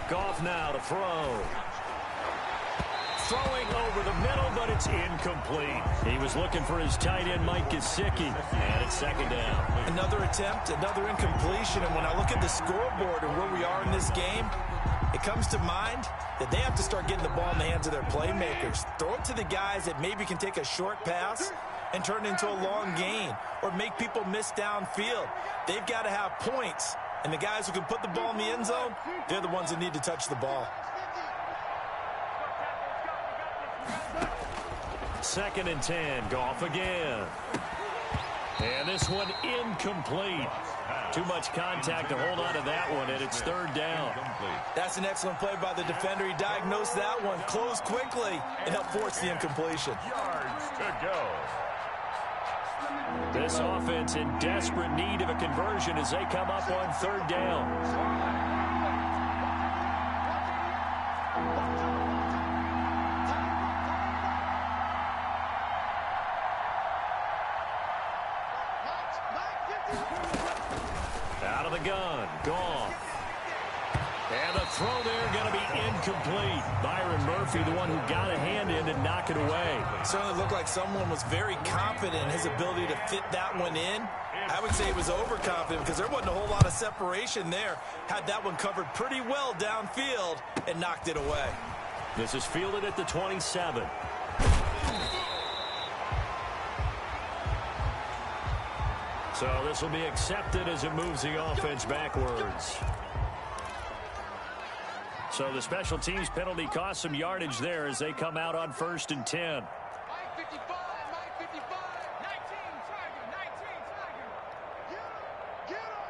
Goff now to throw. Throwing over the middle, but it's incomplete. He was looking for his tight end, Mike Gesicki, and it's 2nd down. Another attempt, another incompletion, and when I look at the scoreboard and where we are in this game, it comes to mind that they have to start getting the ball in the hands of their playmakers. Throw it to the guys that maybe can take a short pass and turn it into a long gain or make people miss downfield. They've got to have points, and the guys who can put the ball in the end zone, they're the ones that need to touch the ball. 2nd and 10, Goff again. And this one incomplete. Too much contact to hold on to that one, and it's 3rd down. That's an excellent play by the defender. He diagnosed that one, closed quickly, and helped force the incompletion. Yards to go. This offense in desperate need of a conversion as they come up on 3rd down. Out of the gun, Goff. And the throw there going to be incomplete. Byron Murphy, the one who got a hand in and knock it away. It certainly looked like someone was very confident in his ability to fit that one in. I would say he was overconfident because there wasn't a whole lot of separation there. Had that one covered pretty well downfield and knocked it away. This is fielded at the 27. So this will be accepted as it moves the offense backwards. So the special teams penalty cost some yardage there as they come out on 1st and 10. Mike 55, Mike 55. 19 Tiger, 19 Tiger. Get him.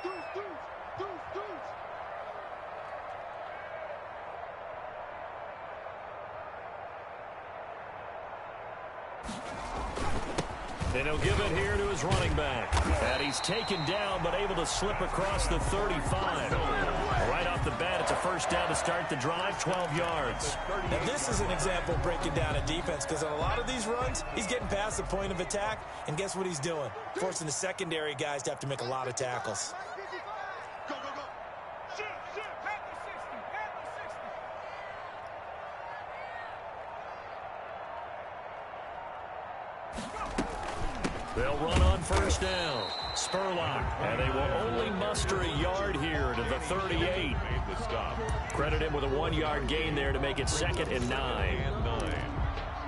Deuce, deuce, deuce, deuce. And he'll give it here to his running back. And he's taken down but able to slip across the 35. Right off the bat, it's a 1st down to start the drive, 12 yards. Now this is an example of breaking down a defense because on a lot of these runs, he's getting past the point of attack, and guess what he's doing? Forcing the secondary guys to have to make a lot of tackles. Go, go, go. Shift, shift. Panther 60, Panther 60. They'll run on 1st down. Spurlock, and they will only muster a yard here to the 38. Made the stop. Credit him with a 1-yard gain there to make it 2nd and 9. And 9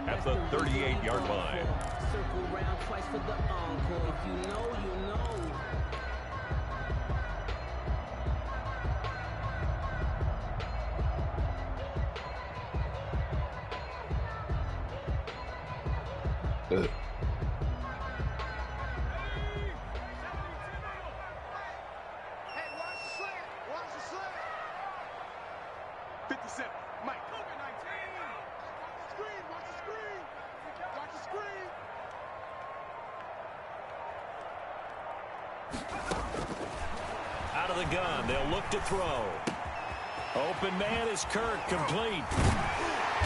at the 38-yard line. Circle round twice for the encore. If you know, you know. Hey, watch the slant. Watch the slant. 57. Mike. 19. Screen. Watch the screen. Watch the screen. Out of the gun, they'll look to throw. Open man is Kirk, complete.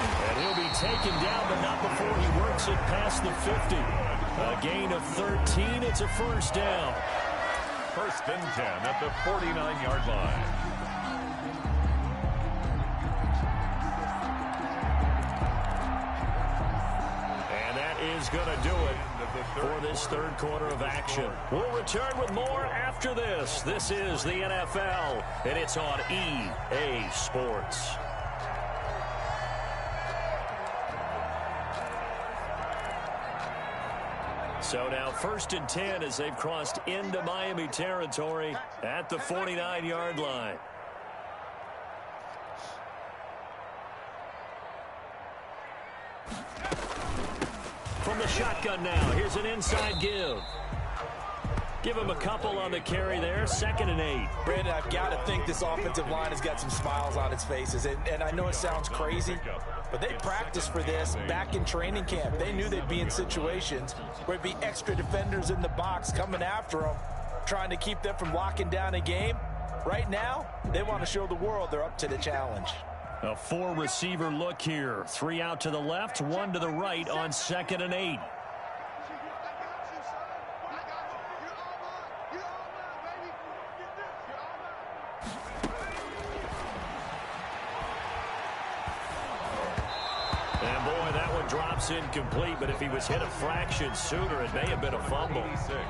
And he'll be taken down, but not before he works it past the 50. A gain of 13, it's a 1st down. 1st and 10 at the 49-yard line. And that is going to do it for this 3rd quarter of action. We'll return with more after this. This is the NFL, and it's on EA Sports. So now 1st and 10 as they've crossed into Miami territory at the 49-yard line. from the shotgun now. Here's an inside give. Give him a couple on the carry there. 2nd and 8. Brandon, I've got to think this offensive line has got some smiles on its faces. And I know it sounds crazy, but they practiced for this back in training camp. They knew they'd be in situations where it'd be extra defenders in the box coming after them, trying to keep them from locking down a game. Right now, they want to show the world they're up to the challenge. A 4-receiver look here. 3 out to the left, 1 to the right on 2nd and 8. And boy, that one drops incomplete, but if he was hit a fraction sooner, it may have been a fumble.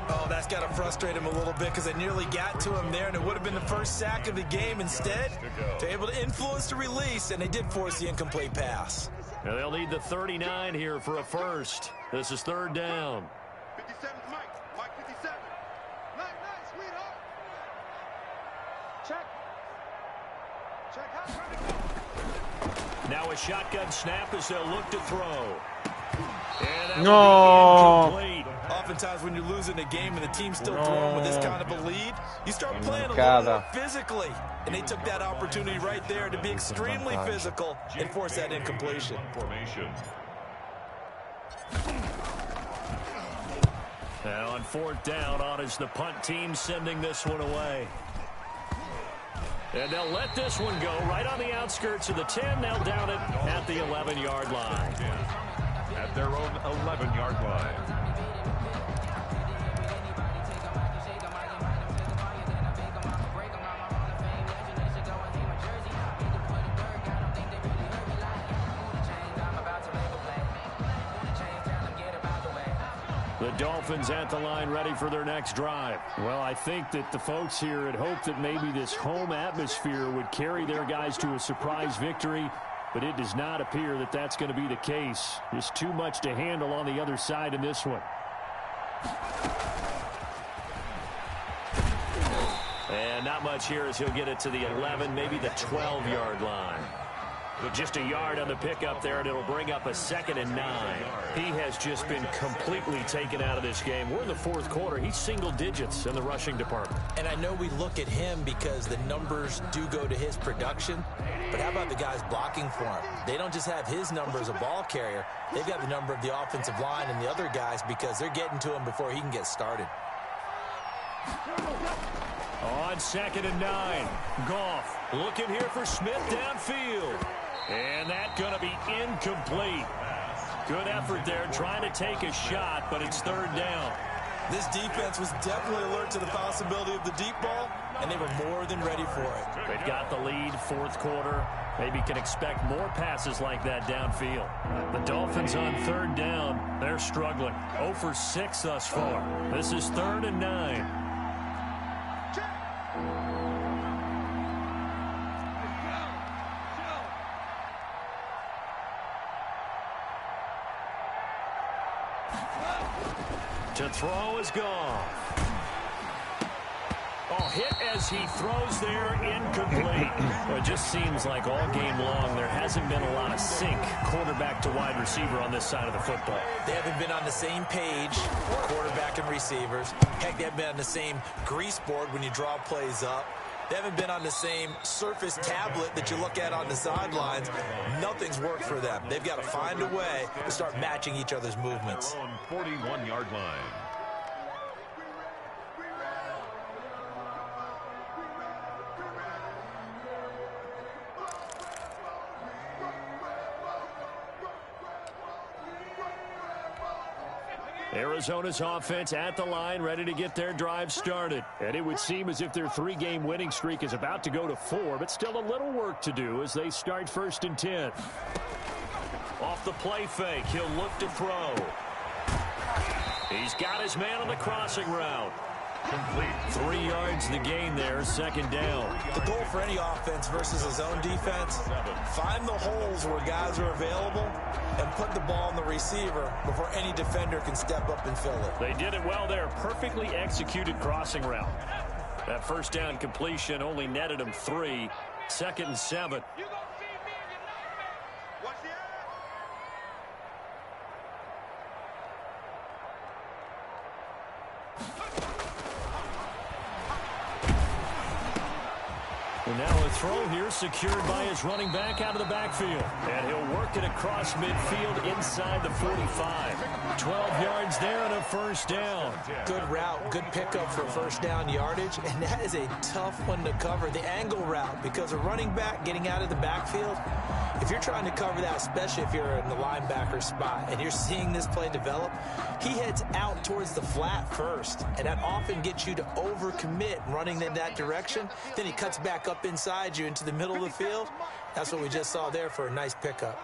Oh, that's got to frustrate him a little bit because they nearly got to him there, and it would have been the first sack of the game. Instead, they're able to influence the release, and they did force the incomplete pass. Now they'll need the 39 here for a first. This is 3rd down. 57's Mike. Mike 57. Nice, sweetheart. Check. How's trying to go? Now a shotgun snap as they'll look to throw. And No. Oftentimes when you're losing a game and the team's still throwing with this kind of a lead, you start playing a little more physically. And they took that opportunity right there to be extremely physical and force that incompletion. Now on 4th down, on is the punt team sending this one away. And they'll let this one go right on the outskirts of the 10. They'll down it at the 11-yard line. At their own 11-yard line. The Dolphins at the line ready for their next drive. Well, I think that the folks here had hoped that maybe this home atmosphere would carry their guys to a surprise victory, but it does not appear that that's going to be the case. Just too much to handle on the other side in this one. And not much here as he'll get it to the 11, maybe the 12-yard line. Just a yard on the pickup there, and it'll bring up a 2nd and 9. He has just been completely taken out of this game. We're in the 4th quarter. He's single digits in the rushing department. And I know we look at him because the numbers do go to his production, but how about the guys blocking for him? They don't just have his number as a ball carrier. They've got the number of the offensive line and the other guys because they're getting to him before he can get started. On 2nd and 9, Goff looking here for Smith downfield. And that's going to be incomplete. Good effort there trying to take a shot, but it's 3rd down. This defense was definitely alert to the possibility of the deep ball, and they were more than ready for it. They've got the lead, 4th quarter. Maybe can expect more passes like that downfield. The Dolphins on 3rd down, they're struggling. 0 for 6 thus far. This is 3rd and 9. To throw is gone. Oh, hit as he throws there, incomplete. Well, it just seems like all game long there hasn't been a lot of sync quarterback to wide receiver on this side of the football. They haven't been on the same page, quarterback and receivers. Heck, they haven't been on the same grease board when you draw plays up. They haven't been on the same surface tablet that you look at on the sidelines. Nothing's worked for them. They've got to find a way to start matching each other's movements. 41-yard line. Arizona's offense at the line, ready to get their drive started. And it would seem as if their 3-game winning streak is about to go to 4, but still a little work to do as they start 1st and 10. Off the play fake, he'll look to throw. He's got his man on the crossing route. Complete. 3 yards the gain there, 2nd down. The goal for any offense versus his own defense, find the holes where guys are available and put the ball on the receiver before any defender can step up and fill it. They did it well there. Perfectly executed crossing route. That 1st down completion only netted him 3. 2nd and 7. throw here secured by his running back out of the backfield. And he'll work it across midfield inside the 45. 12 yards there and a first down. Good route, good pickup for first down yardage. And that is a tough one to cover, the angle route, because a running back getting out of the backfield, if you're trying to cover that, especially if you're in the linebacker spot and you're seeing this play develop, he heads out towards the flat first. And that often gets you to overcommit running in that direction. Then he cuts back up inside you into the middle of the field. That's what we just saw there for a nice pickup.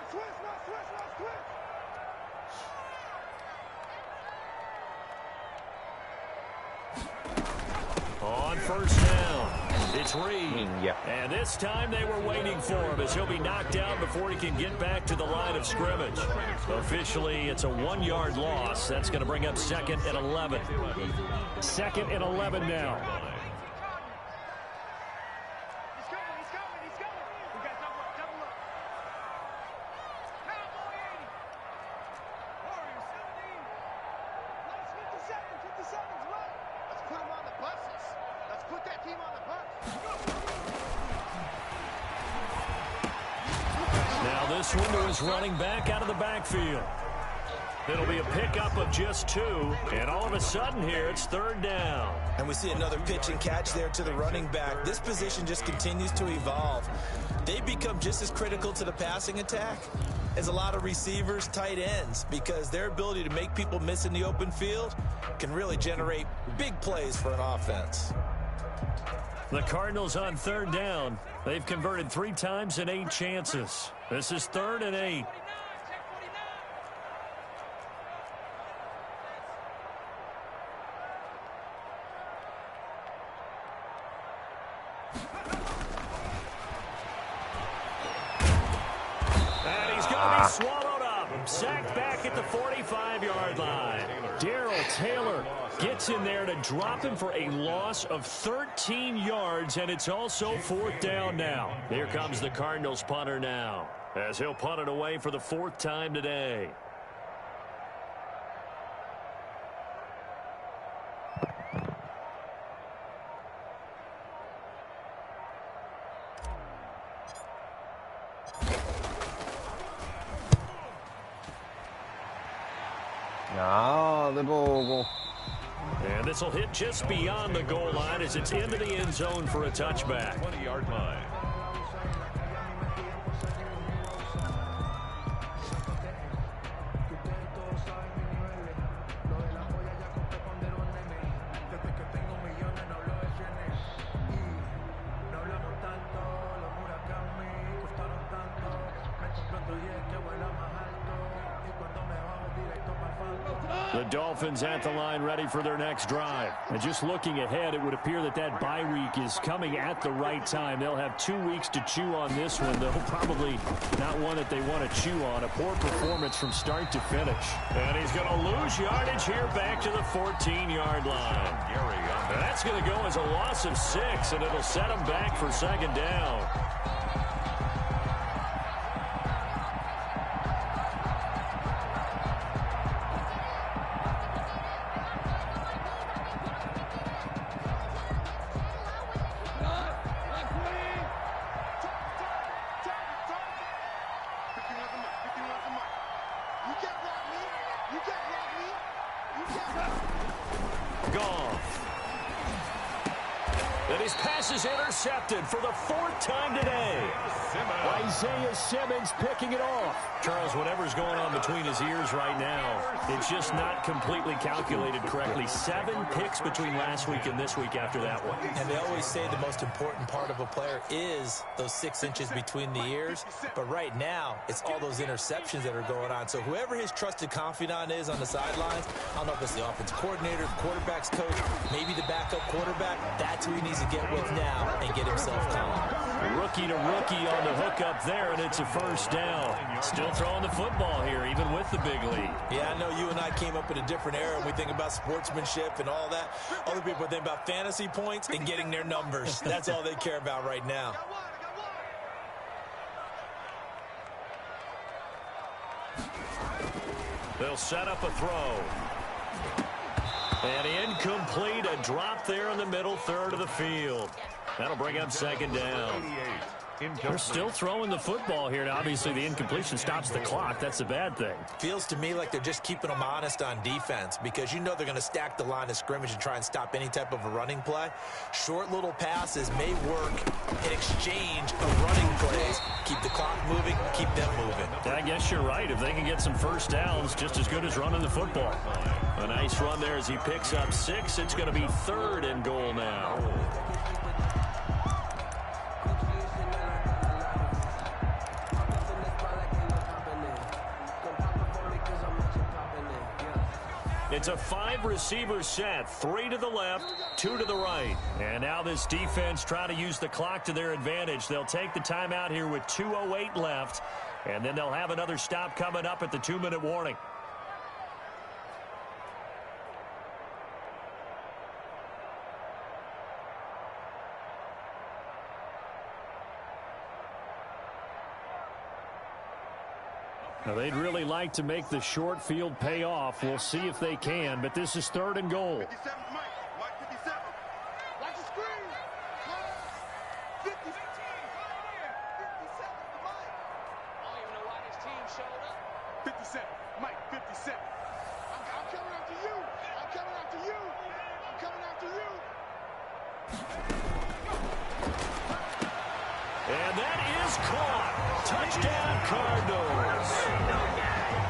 On first down, it's Reed. And this time they were waiting for him as he'll be knocked out before he can get back to the line of scrimmage. Officially, it's a 1-yard loss. That's going to bring up 2nd and 11. 2nd and 11 now. This one to his running back out of the backfield. It'll be a pickup of just 2, and all of a sudden here it's 3rd down. And we see another pitch and catch there to the running back. This position just continues to evolve. They become just as critical to the passing attack as a lot of receivers, tight ends, because their ability to make people miss in the open field can really generate big plays for an offense. The Cardinals on 3rd down. They've converted 3 times in 8 chances. This is 3rd and 8. And he's going to be swallowed up. Sacked back at the 45-yard line. Darrell Taylor gets in there to drop him for a loss of 13 yards, and it's also 4th down now. Here comes the Cardinals punter now, as he'll punt it away for the 4th time today. De poco. And this will hit just beyond the goal line as it's into the end zone for a touchback. 20-yard line. The Dolphins at the line ready for their next drive. And just looking ahead, it would appear that that bye week is coming at the right time. They'll have 2 weeks to chew on this one, though probably not one that they want to chew on. A poor performance from start to finish. And he's going to lose yardage here back to the 14-yard line. And that's going to go as a loss of 6, and it'll set him back for 2nd down. Intercepted for the 4th time today. Isaiah Simmons picking it off. Charles, whatever's going on between his ears right now, it's just not completely calculated correctly. 7 picks between last week and this week after that one. And they always say the most important part of a player is those 6 inches between the ears. But right now, it's all those interceptions that are going on. So whoever his trusted confidant is on the sidelines, I don't know if it's the offense coordinator, quarterback's coach, maybe the backup quarterback, that's who he needs to get with now and get himself calm. Rookie to rookie on the hook up there, and it's a 1st down. Still throwing the football here, even with the big lead. Yeah, I know you and I came up in a different era, and we think about sportsmanship and all that. Other people think about fantasy points and getting their numbers. That's all they care about right now. They'll set up a throw. And incomplete, a drop there in the middle 3rd of the field. That'll bring up second down. They're still throwing the football here. Now, obviously, the incompletion stops the clock. That's a bad thing. Feels to me like they're just keeping them honest on defense because you know they're going to stack the line of scrimmage and try and stop any type of a running play. Short little passes may work in exchange of running plays. Keep the clock moving, keep them moving. I guess you're right. If they can get some first downs, just as good as running the football. A nice run there as he picks up 6. It's going to be 3rd and goal now. It's a 5-receiver set, 3 to the left, 2 to the right. And now this defense trying to use the clock to their advantage. They'll take the timeout here with 2:08 left, and then they'll have another stop coming up at the 2-minute warning. Now, they'd really like to make the short field pay off. We'll see if they can, but this is 3rd and goal. 57, Mike. Mike 57. Watch the screen. 57 to Mike. I don't even know why this team showed up. 57, Mike 57. I'm coming after you. I'm coming after you. I'm coming after you. And that is caught. Touchdown, Cardinals.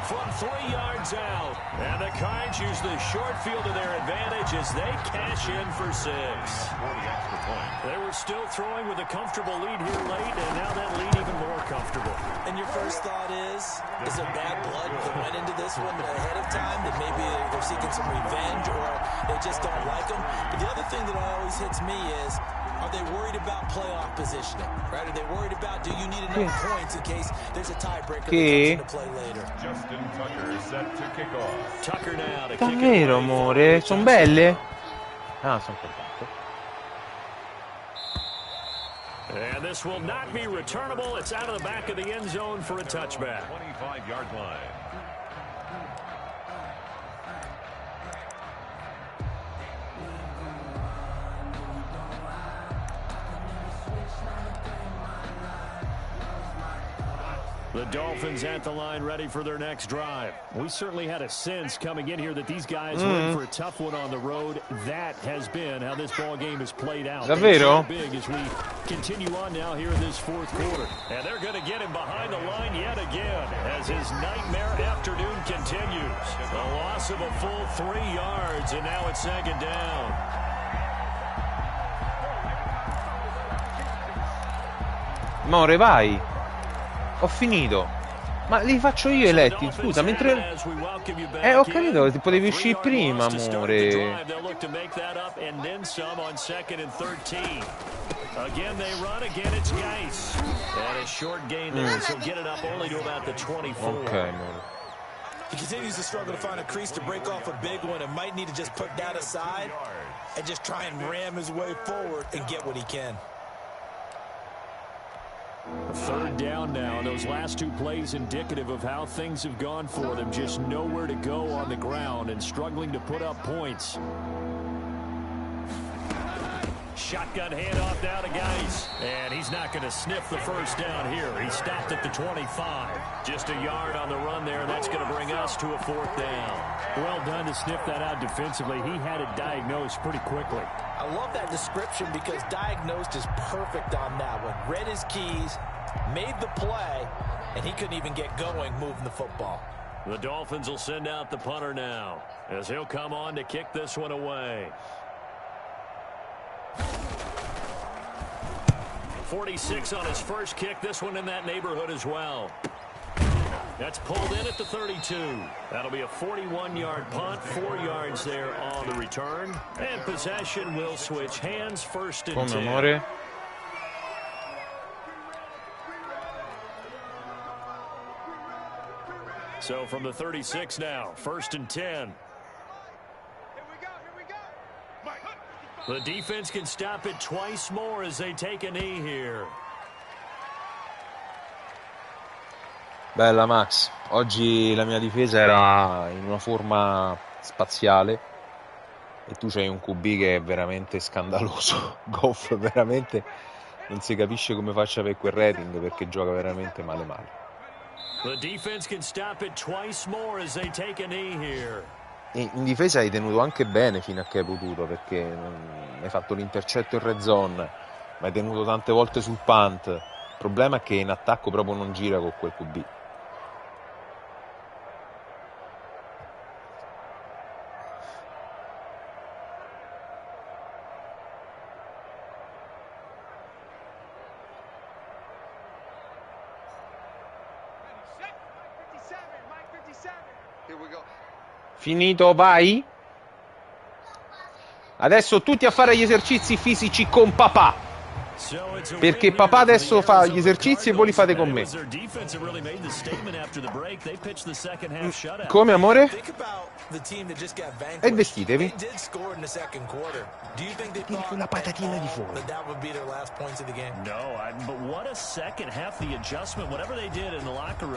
From 3 yards out. And the Cards use the short field to their advantage as they cash in for 6. They were still throwing with a comfortable lead here late, and now that lead even more comfortable. And your first thought is there bad blood that went into this one ahead of time, that maybe they're seeking some revenge or they just don't like them? But the other thing that always hits me is, are they worried about playoff positioning? Right? Are they worried about, do you need enough points in case there's a tiebreaker that comes into play later? Justin Tucker set to kick off. Tucker now to kick it. Davvero, amore? Sono belle? Ah, sono contento. And this will not be returnable. It's out of the back of the end zone for a touchback. 25-yard line. The Dolphins at the line, ready for their next drive. We certainly had a sense coming in here that these guys were in for a tough one on the road. That has been how this ball game has played out. Davvero? Big as we continue on now here in this 4th quarter. And they're going to get him behind the line yet again as his nightmare afternoon continues. A loss of a full 3 yards, and now it's 2nd down. More, vai. Ho finito. Ma li faccio io i letti, scusa, mentre... ho capito, ti potevi uscire prima, amore. Again, they run. Again, it's Geis. And a short gain there, so get it up only to about the 24. Okay, amore. He continues to struggle to find a crease to break off a big one and might need to just put that aside and just try and ram his way forward and get what he can. 3rd down now, and those last 2 plays indicative of how things have gone for them. Just nowhere to go on the ground and struggling to put up points. Shotgun handoff now to Geis, and he's not going to sniff the first down here. He stopped at the 25. Just a yard on the run there, and that's going to bring us to a 4th down. Well done to sniff that out defensively. He had it diagnosed pretty quickly. I love that description because diagnosed is perfect on that one. Read his keys, made the play, and he couldn't even get going moving the football. The Dolphins will send out the punter now as he'll come on to kick this one away. 46 on his first kick. This one in that neighborhood as well. That's pulled in at the 32. That'll be a 41-yard punt, 4 yards there on the return. And possession will switch hands, 1st and 10. Amore. So from the 36 now, 1st and 10. Here we go. Mike. The defense can stop it twice more as they take a knee here. Bella, Max. Oggi la mia difesa era in una forma spaziale. E tu c'hai un QB che è veramente scandaloso. Goff veramente non si capisce come faccia per quel rating, perché gioca veramente male male. The defense can stop it twice more as they take a knee here. E in difesa hai tenuto anche bene fino a che hai potuto, perché hai fatto l'intercetto in red zone, ma hai tenuto tante volte sul punt. Il problema è che in attacco proprio non gira con quel QB. Finito, vai? Adesso tutti a fare gli esercizi fisici con papà. Perché papà adesso fa gli esercizi e voi li fate con me. Come, amore? E vestitevi. Tiri quella patatina di fuori. No, but what a second half, the adjustment, whatever they did in the locker room.